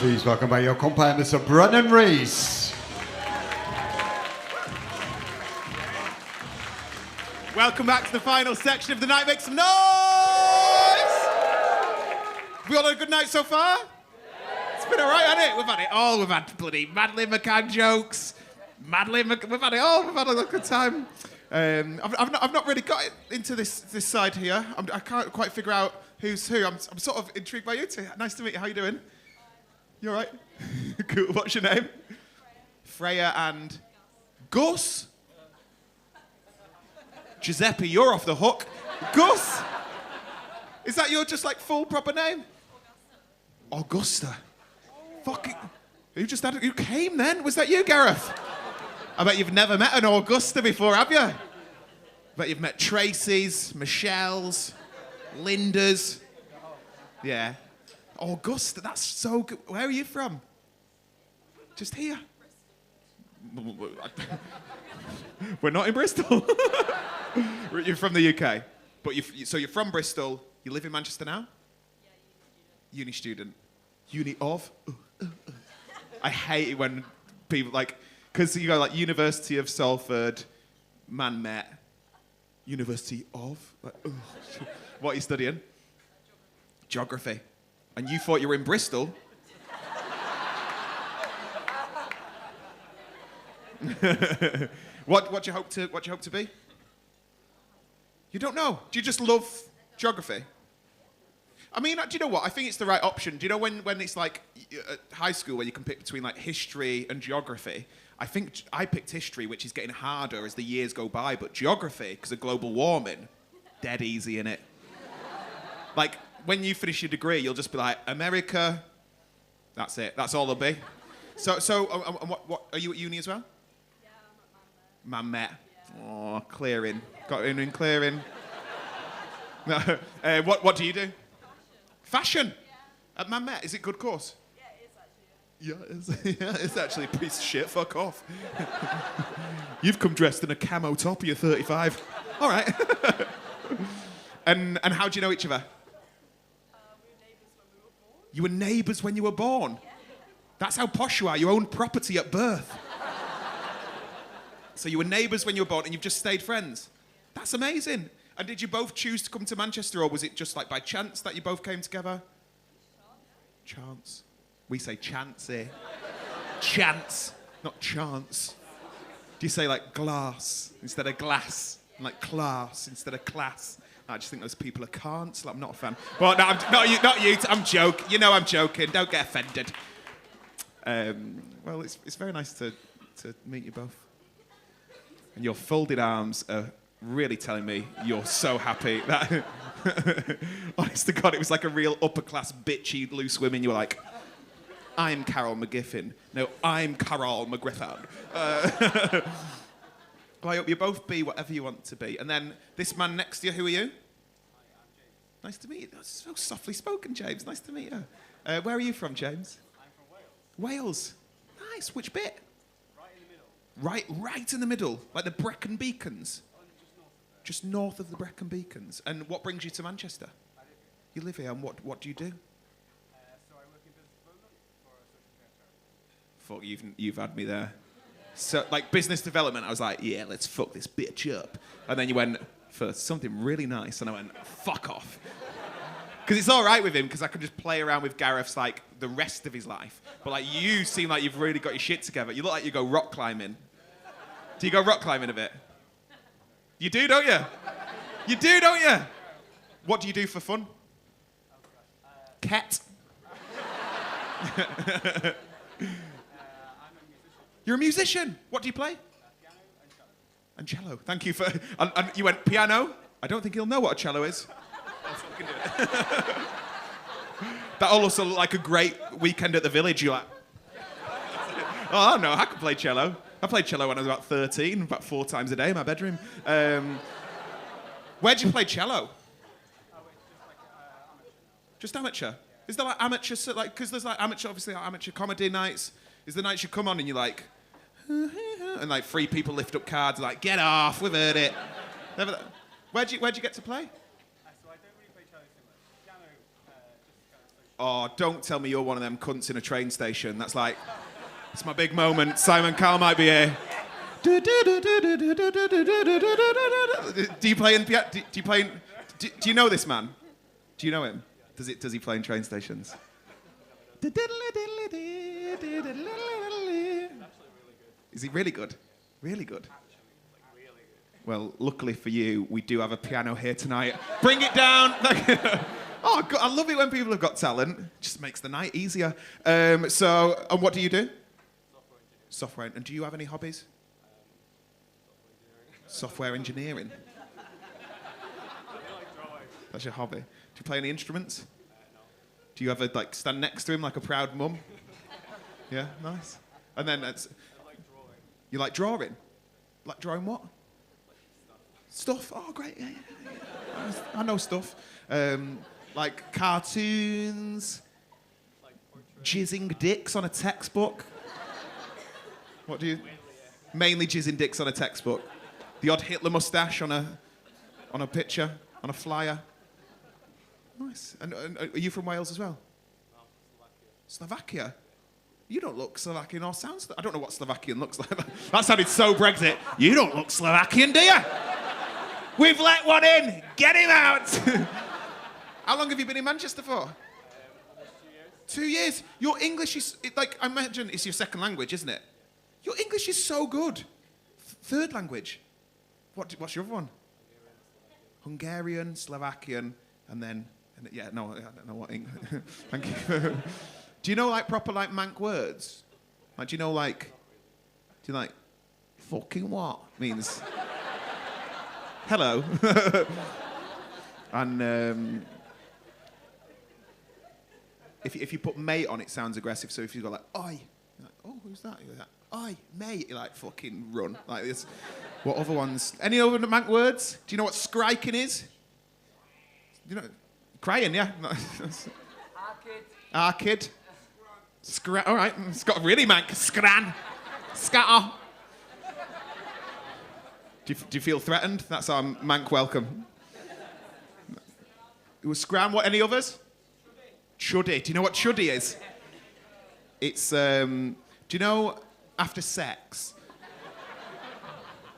Speaker 1: Please welcome by your compere, Mr. Brennan Rees.
Speaker 2: Welcome back to the final section of the night. Make some noise! We all had a good night so far? It's been all right, hasn't it? We've had it all. We've had bloody Madeleine McCann jokes. We've had it all. We've had a good time. I've not really got into this side here. I can't quite figure out who's who. I'm sort of intrigued by you two. Nice to meet you. How you doing? You all right? Cool. What's your name? Freya and Gus? Giuseppe, you're off the hook. Gus? Is that your just like full proper name? Augusta. Fucking. Who came then? Was that you, Gareth? I bet you've never met an Augusta before, have you? I bet you've met Tracy's, Michelle's, Linda's. Yeah. Augusta, that's so good. Where are you from? Just here. We're not in Bristol. You're from the UK. But so you're from Bristol. You live in Manchester now? Yeah, uni student. Uni of? I hate it when people like, because you go like University of Salford, man met, University of, like, what are you studying? Geography. And you thought you were in Bristol? What do you hope to be? You don't know. Do you just love geography? I mean, do you know what? I think it's the right option. Do you know when it's like at high school where you can pick between like history and geography? I think I picked history, which is getting harder as the years go by, but geography, because of global warming, dead easy in it. Like when you finish your degree, you'll just be like, America. That's it. That's all there'll be. So what are you at uni as well?
Speaker 5: Yeah, I'm at
Speaker 2: Man met. Oh, clearing. Got in clearing. No. What do you do? Fashion? Yeah. At Man Met. Is it a good course? Yeah, it is actually. Yeah, it's actually a piece of shit. Fuck off. You've come dressed in a camo top. You're 35. All right. And how do you know each other? We were neighbours when we were born. You were neighbours when you were born? Yeah. That's how posh you are. You own property at birth. So you were neighbours when you were born and you've just stayed friends? That's amazing. And did you both choose to come to Manchester, or was it just like by chance that you both came together? Chance. We say chance here. Chance, not chance. Do you say like glass instead of glass? And like class instead of class? I just think those people are cants. Like, I'm not a fan. But no, not you. I'm joking. You know I'm joking. Don't get offended. Well, it's very nice to meet you both. And your folded arms are really telling me you're so happy. That honest to God, it was like a real upper-class, bitchy, loose women. You were like, I'm Carol McGiffin. No, I'm Carol McGriffin. Well, I hope you both be whatever you want to be. And then this man next to you, who are you? Hi, I'm James. Nice to meet you. That's so softly spoken, James. Nice to meet you. Where are you from, James?
Speaker 3: I'm from Wales.
Speaker 2: Wales. Nice. Which bit?
Speaker 3: Right in the middle.
Speaker 2: Right in the middle, like the Brecon Beacons.
Speaker 3: Oh,
Speaker 2: Just north of the Brecon Beacons. And what brings you to Manchester?
Speaker 3: I live here.
Speaker 2: You live here, and what do you do?
Speaker 3: So I work in business development for a social care charity.
Speaker 2: Fuck, you've had me there. So, like, business development, I was like, yeah, let's fuck this bitch up. And then you went, for something really nice, and I went, fuck off. Because it's all right with him, because I can just play around with Gareth's, like, the rest of his life. But, like, you seem like you've really got your shit together. You look like you go rock climbing. Do you go rock climbing a bit? You do, don't you? You do, don't you? What do you do for fun? Cat. You're a musician. What do you play?
Speaker 3: Piano and cello.
Speaker 2: And cello. Thank you for... And you went piano? I don't think he'll know what a cello is. That also looked like a great weekend at the village. You're like... Oh, no, I can play cello. I played cello when I was about 13, about 4 times a day in my bedroom. Where'd you play cello?
Speaker 3: Oh, it's just like amateur.
Speaker 2: Just amateur? Is there like amateur... Like, because there's like amateur, obviously, like amateur comedy nights. Is the nights you come on and you're like... And like 3 people lift up cards like, get off, we've heard it. Never, where'd you get to play?
Speaker 3: So I don't really play cello so much. Piano, just kind of
Speaker 2: Oh, don't tell me you're one of them cunts in a train station. That's like, it's my big moment. Simon Cowell might be here. Do you play in? Do you play in? Do you know this man? Do you know him? Does he play in train stations? Is he really good? Really good. Well, luckily for you, we do have a piano here tonight. Bring it down. Oh, God, I love it when people have got talent. It just makes the night easier. And what do you do? Software. And do you have any hobbies? Software engineering. That's your hobby. Do you play any instruments?
Speaker 3: No.
Speaker 2: Do you ever like stand next to him like a proud mum? Yeah, nice. And then it's.
Speaker 3: I like drawing.
Speaker 2: You like drawing? Like drawing what? Stuff. Oh, great. Yeah. I know stuff. Like cartoons.
Speaker 3: Like
Speaker 2: Jizzing dicks on a textbook. What do you? Mainly jizzing dicks on a textbook. The odd Hitler mustache on a picture, on a flyer. Nice. And are you from Wales as well?
Speaker 3: No,
Speaker 2: Slovakia? You don't look Slovakian or sound. I don't know what Slovakian looks like. That sounded so Brexit. You don't look Slovakian, do you? We've let one in. Get him out. How long have you been in Manchester for?
Speaker 3: Almost 2 years.
Speaker 2: 2 years. Your English is like I imagine it's your second language, isn't it? Your English is so good. Third language. What's your other one? Hungarian, Slovakian, and then I don't know what English. Thank you. Do you know like proper like Manc words? Like do you like fucking what means? Hello. And if you put mate on, it sounds aggressive. So if you go like oi, you're like, oh who's that? You're like, oi mate, you're like fucking run like this. What other ones? Any other Manc words? Do you know what skriking is? You know, crying, yeah. Arkid. All right, it's got really Manc. Scran. Scatter. Do you feel threatened? That's our Manc welcome. It was scram. What? Any others? Chuddy. Do you know what chuddy is? It's. Do you know after sex?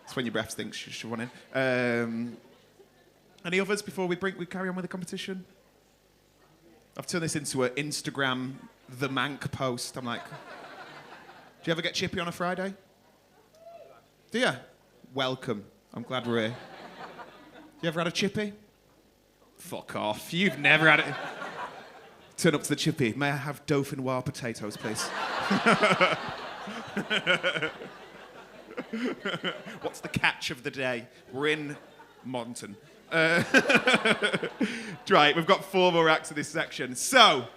Speaker 2: It's when your breath stinks. You should want in. Any others before we carry on with the competition? I've turned this into an Instagram the Manc post. I'm like, do you ever get chippy on a Friday? Do you? Welcome. I'm glad we're here. You ever had a chippy? Fuck off. You've never had it. Turn up to the chippy. May I have dauphinoise potatoes, please? What's the catch of the day? We're in Monton. Right, we've got 4 more acts of this section. So,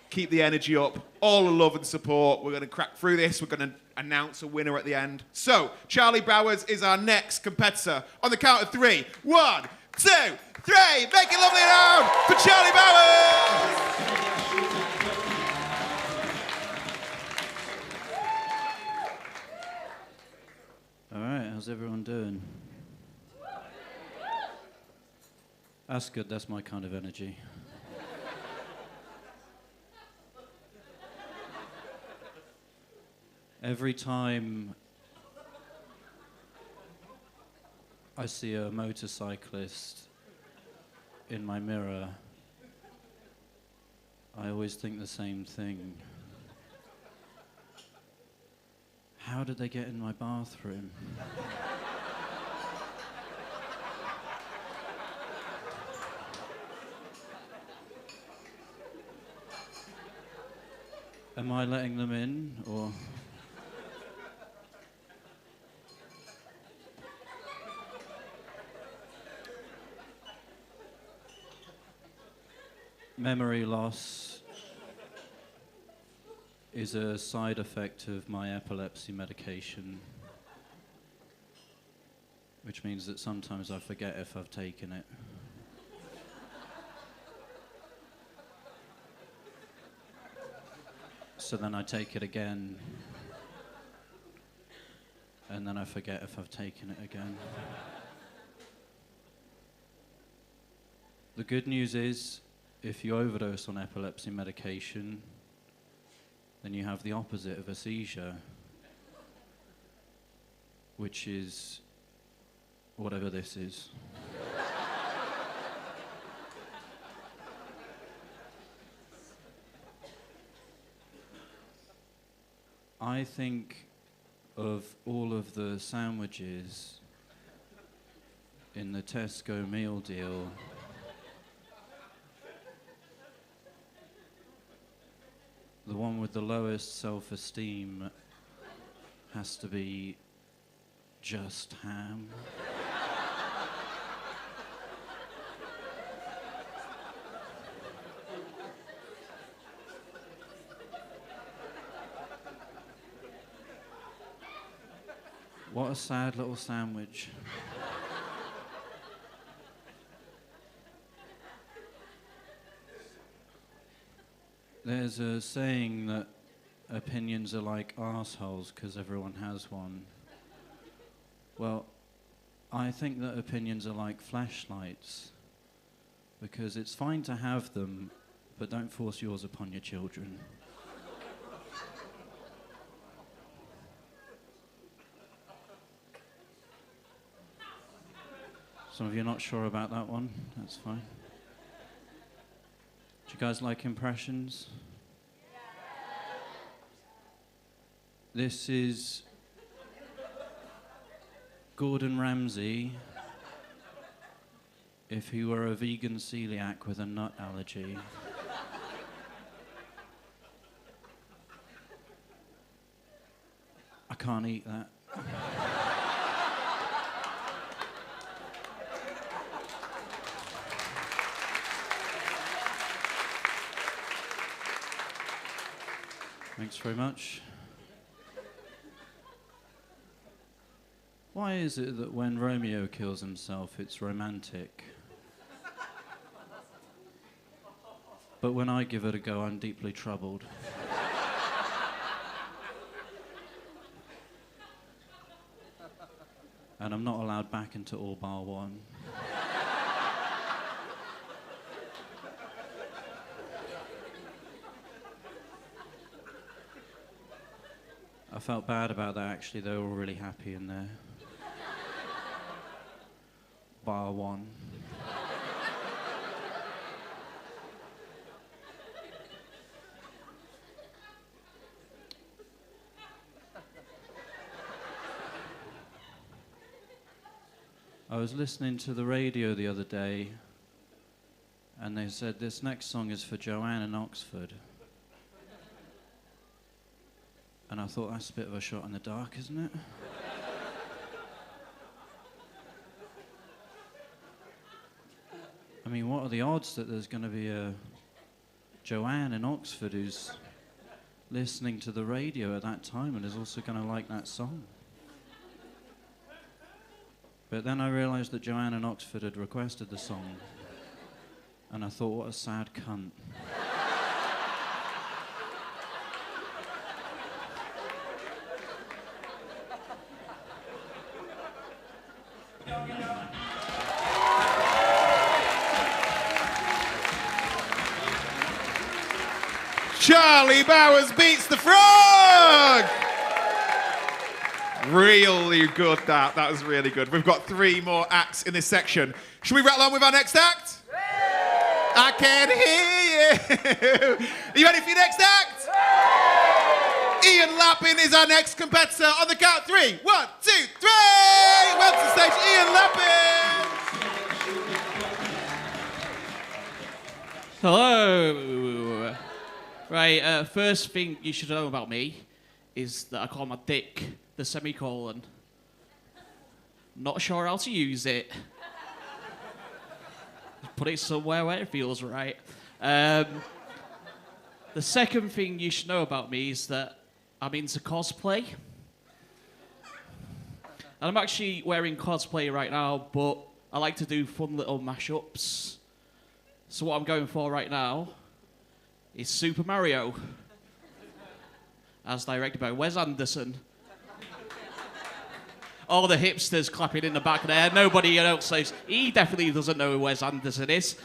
Speaker 2: keep the energy up. All the love and support. We're going to crack through this. We're going to announce a winner at the end. So, Charlie Bowers is our next competitor. On the count of 3. 1, 2, 3. Make it lovely round for Charlie Bowers!
Speaker 13: All right, how's everyone doing? That's good, that's my kind of energy. Every time I see a motorcyclist in my mirror, I always think the same thing. How did they get in my bathroom? Am I letting them in, or? Memory loss is a side effect of my epilepsy medication, which means that sometimes I forget if I've taken it. So then I take it again, and then I forget if I've taken it again. The good news is if you overdose on epilepsy medication, then you have the opposite of a seizure, which is whatever this is. I think of all of the sandwiches in the Tesco meal deal, the one with the lowest self-esteem has to be just ham. What a sad little sandwich. There's a saying that opinions are like arseholes because everyone has one. Well, I think that opinions are like flashlights because it's fine to have them, but don't force yours upon your children. Some of you are not sure about that one. That's fine. Do you guys like impressions? This is Gordon Ramsay if he were a vegan celiac with a nut allergy. I can't eat that. Thanks very much. Why is it that when Romeo kills himself, it's romantic? But when I give it a go, I'm deeply troubled. And I'm not allowed back into all bar one. I felt bad about that, actually. They were all really happy in there. Bar one. I was listening to the radio the other day, and they said this next song is for Joanne in Oxford. And I thought, that's a bit of a shot in the dark, isn't it? I mean, what are the odds that there's going to be a Joanne in Oxford who's listening to the radio at that time and is also going to like that song? But then I realised that Joanne in Oxford had requested the song, and I thought, what a sad cunt.
Speaker 2: Charlie Bowers beats the frog! Really good, that. That was really good. We've got 3 more acts in this section. Should we rattle on with our next act? I can hear you. Are you ready for your next act? Ian Lappin is our next competitor. On the count 3. 1, 2, 3. Welcome to the stage, Ian Lappin.
Speaker 14: Hello. Right, first thing you should know about me is that I call my dick the semicolon. Not sure how to use it. Put it somewhere where it feels right. The second thing you should know about me is that I'm into cosplay. And I'm actually wearing cosplay right now, but I like to do fun little mashups. So what I'm going for right now is Super Mario, as directed by Wes Anderson. All the hipsters clapping in the back there. Nobody else says, he definitely doesn't know who Wes Anderson is.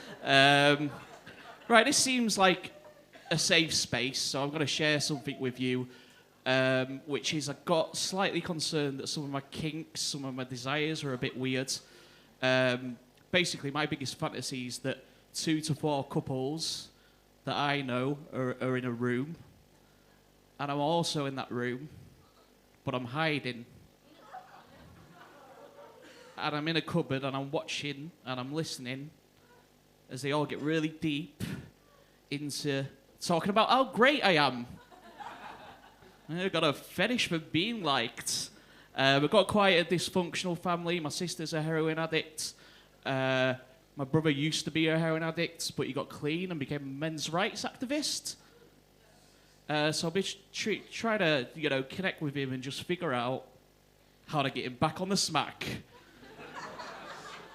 Speaker 14: Right, this seems like a safe space, so I'm going to share something with you, which is I got slightly concerned that some of my kinks, some of my desires are a bit weird. Basically, my biggest fantasy is that 2 to 4 couples that I know are in a room, and I'm also in that room, but I'm hiding. And I'm in a cupboard, and I'm watching, and I'm listening, as they all get really deep into talking about how great I am. I've got a fetish for being liked. We've got quite a dysfunctional family. My sister's a heroin addict. My brother used to be a heroin addict, but he got clean and became a men's rights activist. So I'll be trying to, connect with him and just figure out how to get him back on the smack.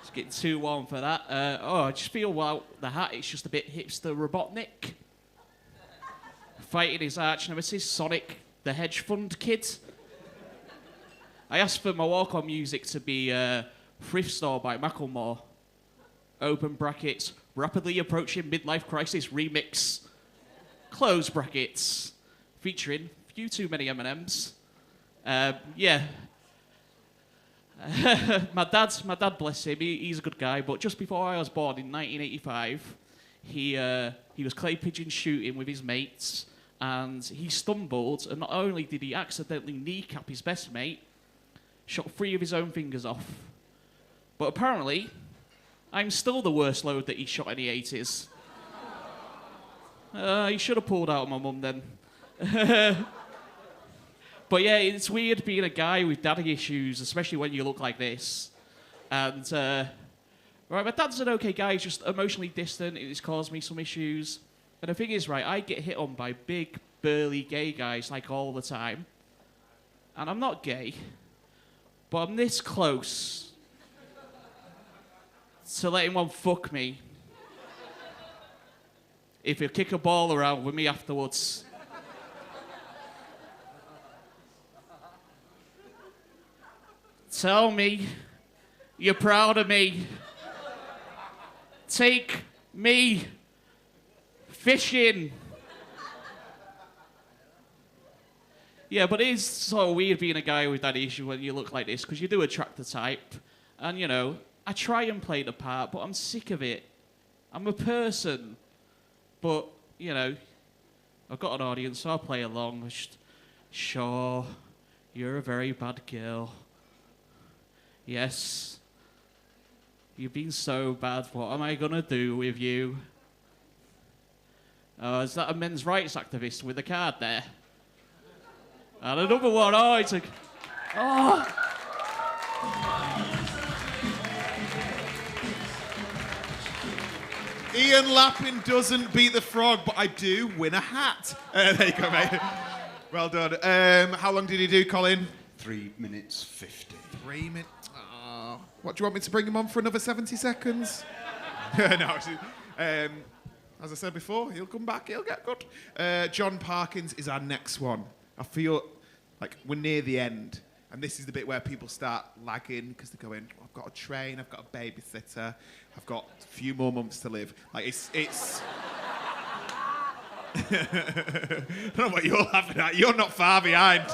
Speaker 14: It's getting too warm for that. I just feel, the hat, it's just a bit hipster Robotnik. Fighting his arch nemesis, Sonic, the hedge fund kid. I asked for my walk-on music to be Thrift Store by Macklemore. Open brackets, rapidly approaching midlife crisis remix. Close brackets, featuring few too many M&Ms. Yeah. my dad, bless him, he's a good guy, but just before I was born in 1985, he was clay pigeon shooting with his mates, and he stumbled, and not only did he accidentally kneecap his best mate, shot 3 of his own fingers off. But apparently, I'm still the worst load that he shot in the 80s. He should have pulled out on my mum then. But yeah, it's weird being a guy with daddy issues, especially when you look like this. And, right, my dad's an okay guy, he's just emotionally distant, it's caused me some issues. And the thing is, right, I get hit on by big, burly gay guys, like, all the time. And I'm not gay, but I'm this close to letting one fuck me if he'll kick a ball around with me afterwards. Tell me you're proud of me. Take me fishing. Yeah, but it is sort of weird being a guy with that issue when you look like this, because you do attract the type. And, I try and play the part, but I'm sick of it. I'm a person. But, I've got an audience, so I'll play along. Sure, you're a very bad girl. Yes. You've been so bad. What am I going to do with you? Is that a men's rights activist with a card there? And another one. Oh, it's a... Oh!
Speaker 2: Ian Lappin doesn't beat the frog, but I do win a hat. There you go, mate. Well done. How long did he do, Colin?
Speaker 1: 3 minutes 50.
Speaker 2: 3 minutes. Oh. What, do you want me to bring him on for another 70 seconds? No. As I said before, he'll come back, he'll get good. John Parkins is our next one. I feel like we're near the end. And this is the bit where people start lagging because they're going, I've got a train, I've got a babysitter, I've got a few more months to live. Like, it's... I don't know what you're laughing at. You're not far behind.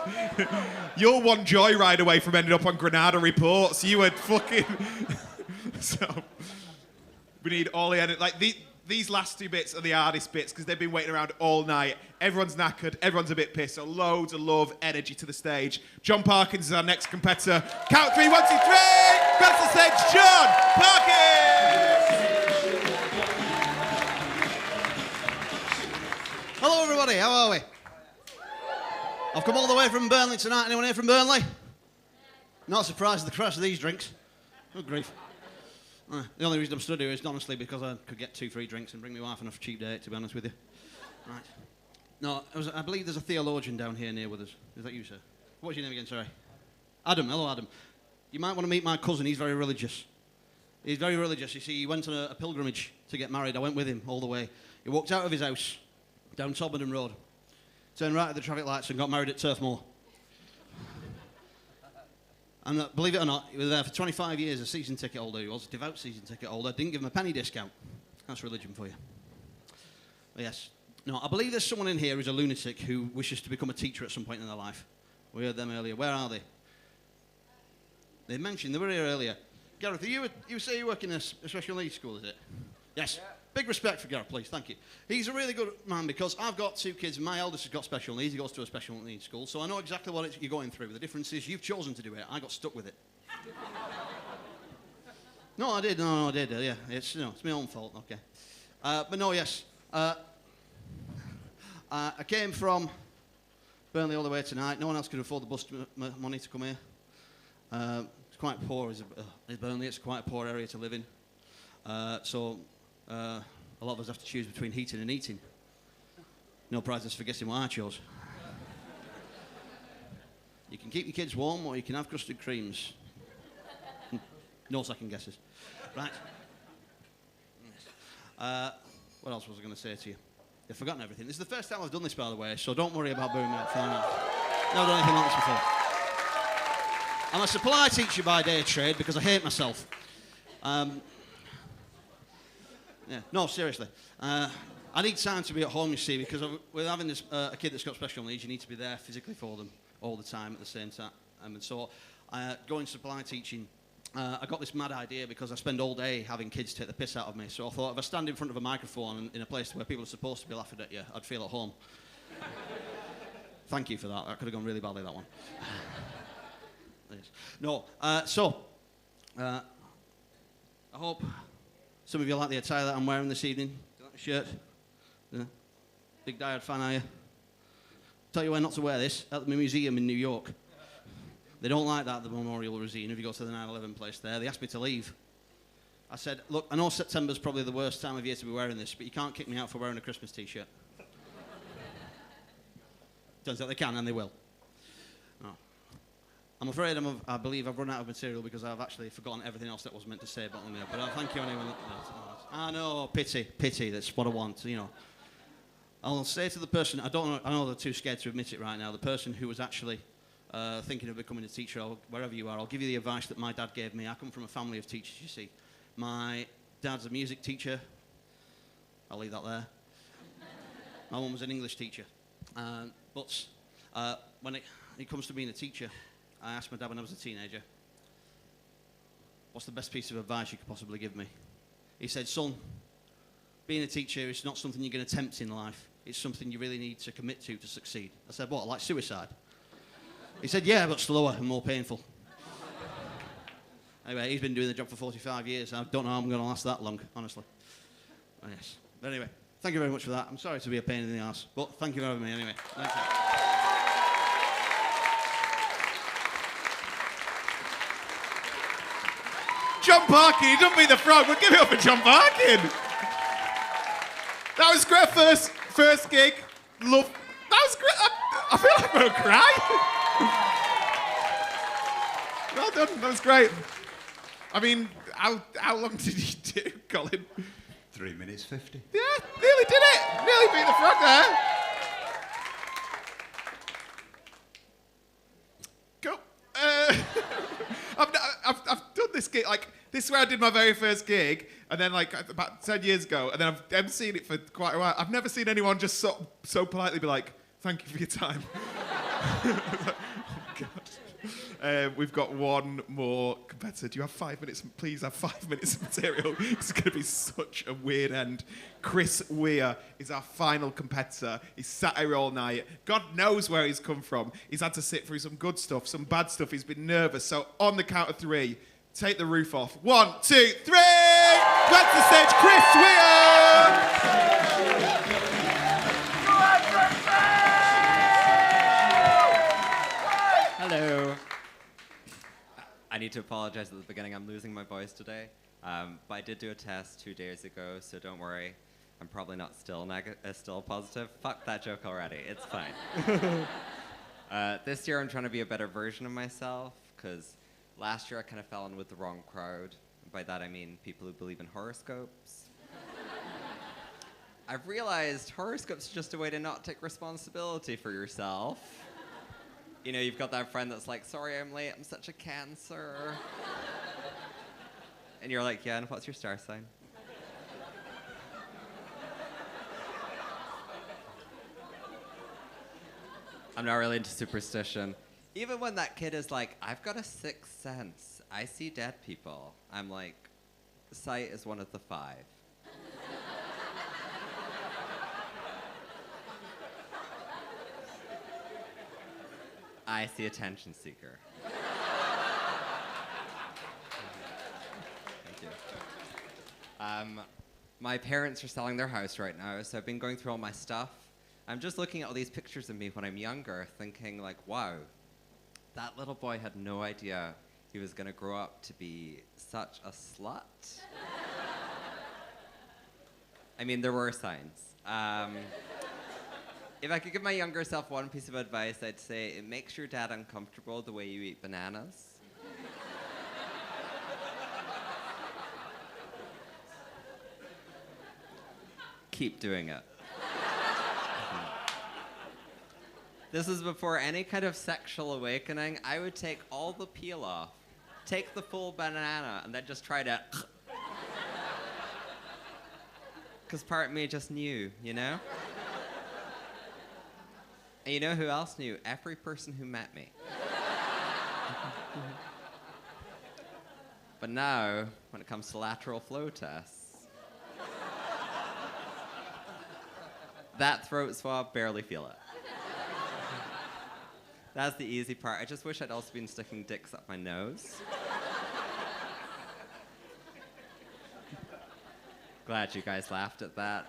Speaker 2: You're one joyride away from ending up on Granada Reports. You were fucking... So, we need all the energy. Like, these last 2 bits are the hardest bits because they've been waiting around all night. Everyone's knackered. Everyone's a bit pissed. So loads of love, energy to the stage. John Parkins is our next competitor. Count 3, 1, 2, 3. Across the stage, John Parkins.
Speaker 15: Hello, everybody. How are we? I've come all the way from Burnley tonight. Anyone here from Burnley? Not surprised at the crash of these drinks. Good grief. The only reason I'm stood here is honestly because I could get 2 free drinks and bring my wife on a cheap date, to be honest with you. Right. No, I believe there's a theologian down here near with us. Is that you, sir? What's your name again, sorry? Adam. Hello, Adam. You might want to meet my cousin. He's very religious. He's very religious. You see, he went on a pilgrimage to get married. I went with him all the way. He walked out of his house down Todmorden Road, turned right at the traffic lights and got married at Turf Moor. And believe it or not, he was there for 25 years, a season ticket holder. He was a devout season ticket holder. Didn't give him a penny discount. That's religion for you. Yes. No, I believe there's someone in here who's a lunatic who wishes to become a teacher at some point in their life. We heard them earlier. Where are they? They mentioned they were here earlier. Gareth, you say you work in a special needs school, is it? Yes. Yeah. Big respect for Gareth, please. Thank you. He's a really good man because I've got 2 kids. My eldest has got special needs. He goes to a special needs school. So I know exactly what you're going through. The difference is you've chosen to do it. I got stuck with it. No, I did. No, I did. Yeah, it's my own fault. Okay. But no, yes. I came from Burnley all the way tonight. No one else could afford the bus money to come here. It's quite poor. Is Burnley? It's quite a poor area to live in. So a lot of us have to choose between heating and eating. No prizes for guessing what I chose. You can keep your kids warm, or you can have custard creams. No second guesses. Right. What else was I going to say to you? I've forgotten everything. This is the first time I've done this, by the way, so don't worry about booing me up. Never done anything like this before. I'm a supply teacher by day trade because I hate myself. Yeah, no, seriously. I need time to be at home, you see, because with having this, a kid that's got special needs, you need to be there physically for them all the time at the same time. And so, going supply teaching, I got this mad idea because I spend all day having kids take the piss out of me. So I thought if I stand in front of a microphone in a place where people are supposed to be laughing at you, I'd feel at home. Thank you for that. That could have gone really badly, that one. No, I hope some of you like the attire that I'm wearing this evening. Do you like the shirt? Yeah. Big Die Hard fan, are you? Tell you where not to wear this, at the museum in New York. They don't like that at the Memorial Museum if you go to the 9/11 place there. They asked me to leave. I said, look, I know September's probably the worst time of year to be wearing this, but you can't kick me out for wearing a Christmas t-shirt. Turns out they can, and they will. Oh. I'm afraid I believe I've run out of material because I've actually forgotten everything else that was meant to say about me. But thank you anyone. I know, pity, that's what I want, you know. I'll say to the person, I know they're too scared to admit it right now, the person who was actually thinking of becoming a teacher, or wherever you are, I'll give you the advice that my dad gave me. I come from a family of teachers, you see. My dad's a music teacher. I'll leave that there. My mum was an English teacher. But when it comes to being a teacher, I asked my dad when I was a teenager, what's the best piece of advice you could possibly give me? He said, son, being a teacher is not something you're going to attempt in life. It's something you really need to commit to succeed. I said, what, like suicide? He said, yeah, but slower and more painful. Anyway, he's been doing the job for 45 years. I don't know how I'm going to last that long, honestly. Oh, yes. But anyway, thank you very much for that. I'm sorry to be a pain in the arse, but thank you for having me anyway. Thank you.
Speaker 2: John Parkin, he done beat the frog. We'll give it up for John Parkin. That was great. First gig. Love. That was great. I feel like I'm going to cry. Well done. That was great. I mean, how long did you do, Colin?
Speaker 1: 3 minutes 50.
Speaker 2: Yeah, nearly did it. Nearly beat the frog there. Cool. I've done this gig, like, this is where I did my very first gig, and then, like, about 10 years ago, and then I've emceed it for quite a while. I've never seen anyone just so politely be like, thank you for your time. Oh, God. We've got one more competitor. Do you have 5 minutes? Please have 5 minutes of material. It's going to be such a weird end. Chris Weir is our final competitor. He's sat here all night. God knows where he's come from. He's had to sit through some good stuff, some bad stuff. He's been nervous. So on the count of 3, take the roof off. 1, 2, 3. Back to the stage, Chris Weir.
Speaker 16: Hello. I need to apologize at the beginning. I'm losing my voice today. But I did do a test 2 days ago, so don't worry. I'm probably not still positive. Fuck that joke already. It's fine. This year I'm trying to be a better version of myself, because last year I kind of fell in with the wrong crowd. By that I mean people who believe in horoscopes. I've realized horoscopes are just a way to not take responsibility for yourself. You know, you've got that friend that's like, sorry I'm late, I'm such a Cancer. And you're like, yeah, and what's your star sign? I'm not really into superstition. Even when that kid is like, I've got a sixth sense. I see dead people. I'm like, sight is one of the 5. I see attention seeker. Thank you. My parents are selling their house right now, so I've been going through all my stuff. I'm just looking at all these pictures of me when I'm younger, thinking like, wow, that little boy had no idea he was gonna grow up to be such a slut. I mean, there were signs. If I could give my younger self one piece of advice, I'd say it makes your dad uncomfortable the way you eat bananas. Keep doing it. This is before any kind of sexual awakening. I would take all the peel off, take the full banana, and then just try to... Because part of me just knew, you know? And you know who else knew? Every person who met me. But now, when it comes to lateral flow tests, that throat swab, barely feel it. That's the easy part. I just wish I'd also been sticking dicks up my nose. Glad you guys laughed at that.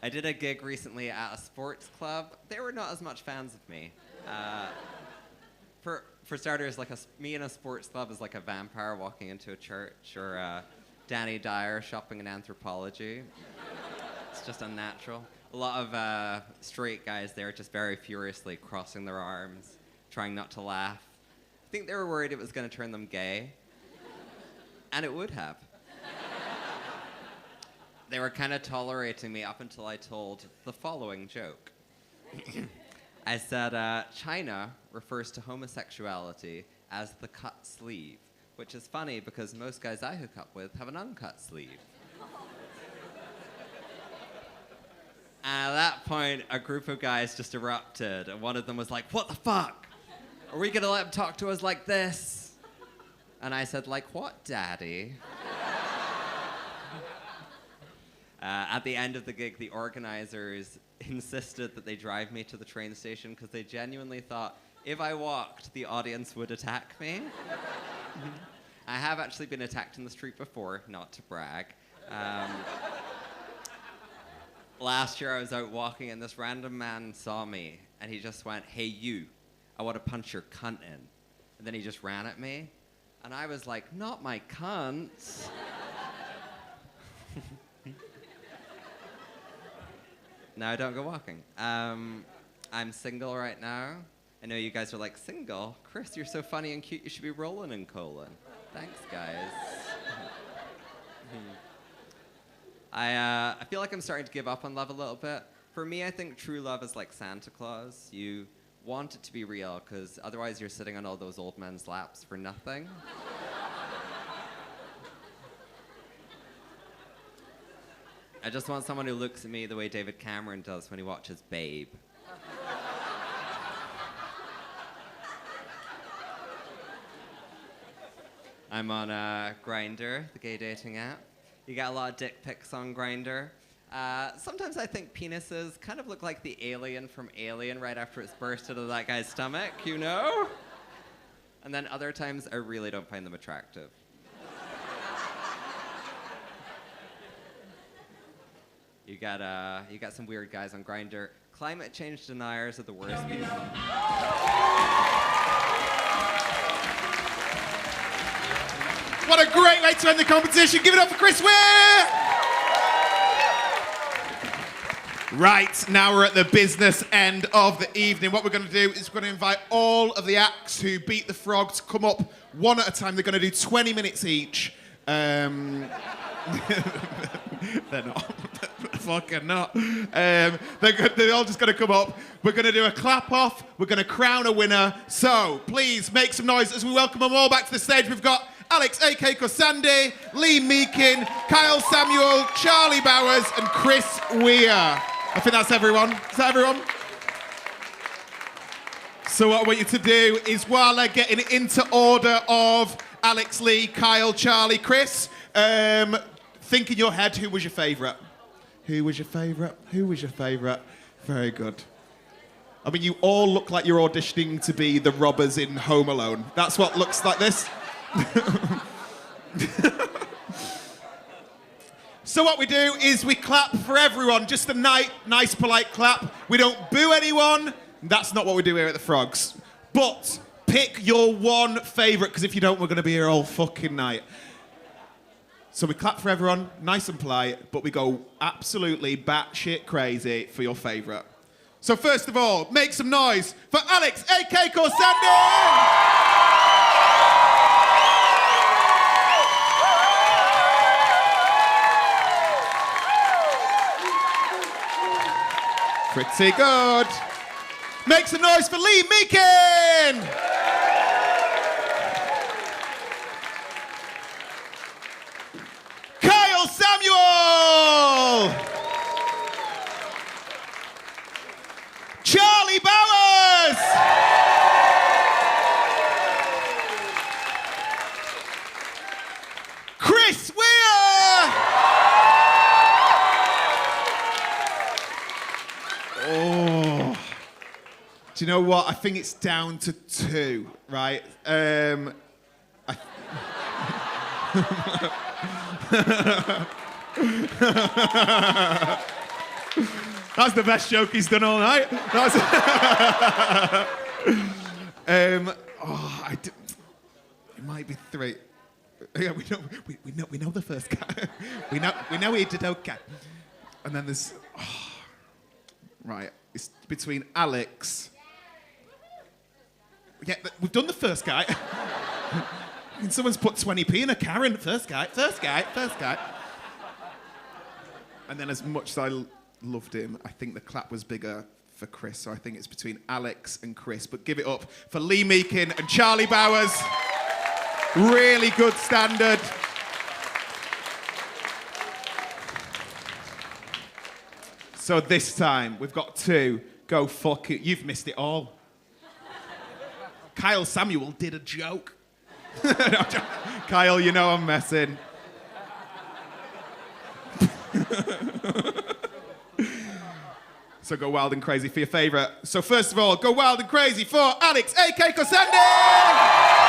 Speaker 16: I did a gig recently at a sports club. They were not as much fans of me. For starters, like me in a sports club is like a vampire walking into a church, or Danny Dyer shopping in Anthropology. It's just unnatural. A lot of straight guys there just very furiously crossing their arms, trying not to laugh. I think they were worried it was going to turn them gay. And it would have. They were kind of tolerating me up until I told the following joke. I said, China refers to homosexuality as the cut sleeve, which is funny because most guys I hook up with have an uncut sleeve. And at that point, a group of guys just erupted, and one of them was like, what the fuck? Are we gonna let him talk to us like this? And I said, like what, daddy? At the end of the gig, the organizers insisted that they drive me to the train station because they genuinely thought if I walked, the audience would attack me. I have actually been attacked in the street before, not to brag. Last year I was out walking and this random man saw me and he just went, hey you, I want to punch your cunt in. And then he just ran at me and I was like, not my cunt. No, don't go walking. I'm single right now. I know you guys are like, single? Chris, you're so funny and cute, you should be rolling in colon. Thanks, guys. I feel like I'm starting to give up on love a little bit. For me, I think true love is like Santa Claus. You want it to be real, because otherwise you're sitting on all those old men's laps for nothing. I just want someone who looks at me the way David Cameron does when he watches Babe. I'm on Grindr, the gay dating app. You got a lot of dick pics on Grindr. Sometimes I think penises kind of look like the alien from Alien right after it's burst out of that guy's stomach, you know? And then other times I really don't find them attractive. You got some weird guys on Grindr. Climate change deniers are the worst people.
Speaker 2: What a great way to end the competition. Give it up for Chris Weir! Right, now we're at the business end of the evening. What we're going to do is we're going to invite all of the acts who beat the frog to come up one at a time. They're going to do 20 minutes each. They're not. Fucking not. They're all just going to come up. We're going to do a clap off. We're going to crown a winner. So please make some noise as we welcome them all back to the stage. We've got Alex A.K. Kosande, Lee Meakin, Kyle Samuel, Charlie Bowers, and Chris Weir. I think that's everyone. Is that everyone? So what I want you to do is, while they're getting into order of Alex, Lee, Kyle, Charlie, Chris, think in your head, who was your favourite? Who was your favourite? Who was your favourite? Very good. I mean, you all look like you're auditioning to be the robbers in Home Alone. That's what looks like this. So what we do is we clap for everyone, just a nice, polite clap. We don't boo anyone. That's not what we do here at the Frogs. But pick your one favourite, because if you don't, we're going to be here all fucking night. So we clap for everyone, nice and polite, but we go absolutely batshit crazy for your favourite. So first of all, make some noise for Alex, a.k.a. Corsandi! Pretty good. Make some noise for Lee Meakin! Kyle Samuel! Charlie Bowers! Chris Weir! Oh. Do you know what? I think it's down to 2, right? That's the best joke he's done all night. It might be 3. Yeah, we know the first guy. we know he did okay. And then there's right. It's between Alex. Yeah, we've done the first guy. And someone's put 20p in a Karen. First guy. And then, as much as I loved him, I think the clap was bigger for Chris. So I think it's between Alex and Chris. But give it up for Lee Meakin and Charlie Bowers. Really good standard. So this time, we've got 2. Go fuck it. You've missed it all. Kyle Samuel did a joke. Kyle, you know I'm messing. So go wild and crazy for your favourite. So first of all, go wild and crazy for Alex, a.k.a. Corsandi!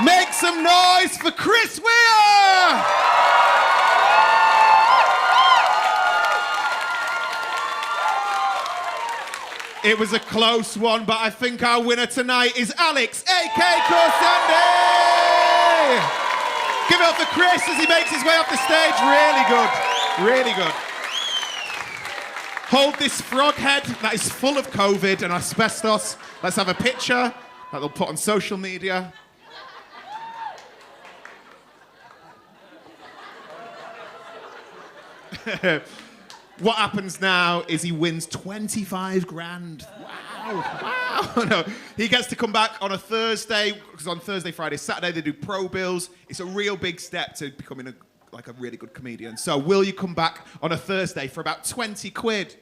Speaker 2: Make some noise for Chris Weir! It was a close one, but I think our winner tonight is Alex, a.k.a. Corsandi! Give it up for Chris as he makes his way off the stage. Really good. Really good. Hold this frog head that is full of COVID and asbestos. Let's have a picture that they'll put on social media. What happens now is he wins 25 grand. Wow. No, he gets to come back on a Thursday, because on Thursday, Friday, Saturday, they do pro bills. It's a real big step to becoming a really good comedian. So will you come back on a Thursday for about 20 quid?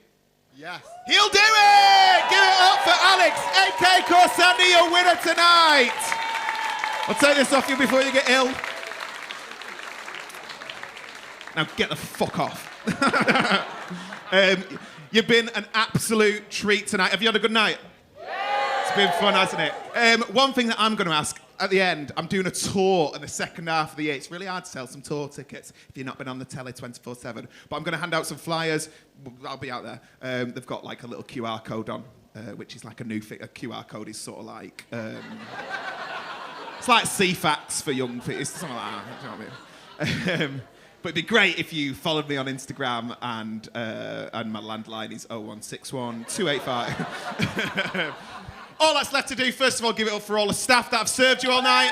Speaker 10: Yes.
Speaker 2: He'll do it! Give it up for Alex, a.k.a. Corsandi, your winner tonight. I'll take this off you before you get ill. Now get the fuck off. You've been an absolute treat tonight. Have you had a good night? Yeah. It's been fun, hasn't it? One thing that I'm going to ask at the end, I'm doing a tour in the second half of the year. It's really hard to sell some tour tickets if you've not been on the telly 24/7. But I'm going to hand out some flyers. I'll be out there. They've got like a little QR code on, which is like a new thing. A QR code is sort of like... it's like CFAX for young people. It's something like that. Do you know what I mean? But it'd be great if you followed me on Instagram, and my landline is 0161 285. All that's left to do, first of all, give it up for all the staff that have served you all night.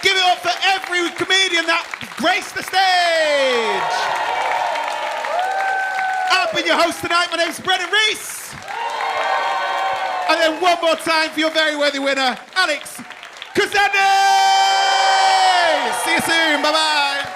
Speaker 2: Give it up for every comedian that graced the stage. I've been your host tonight. My name's Brennan Reese. And then one more time for your very worthy winner, Alex, Chris Andy! See you soon. Bye bye.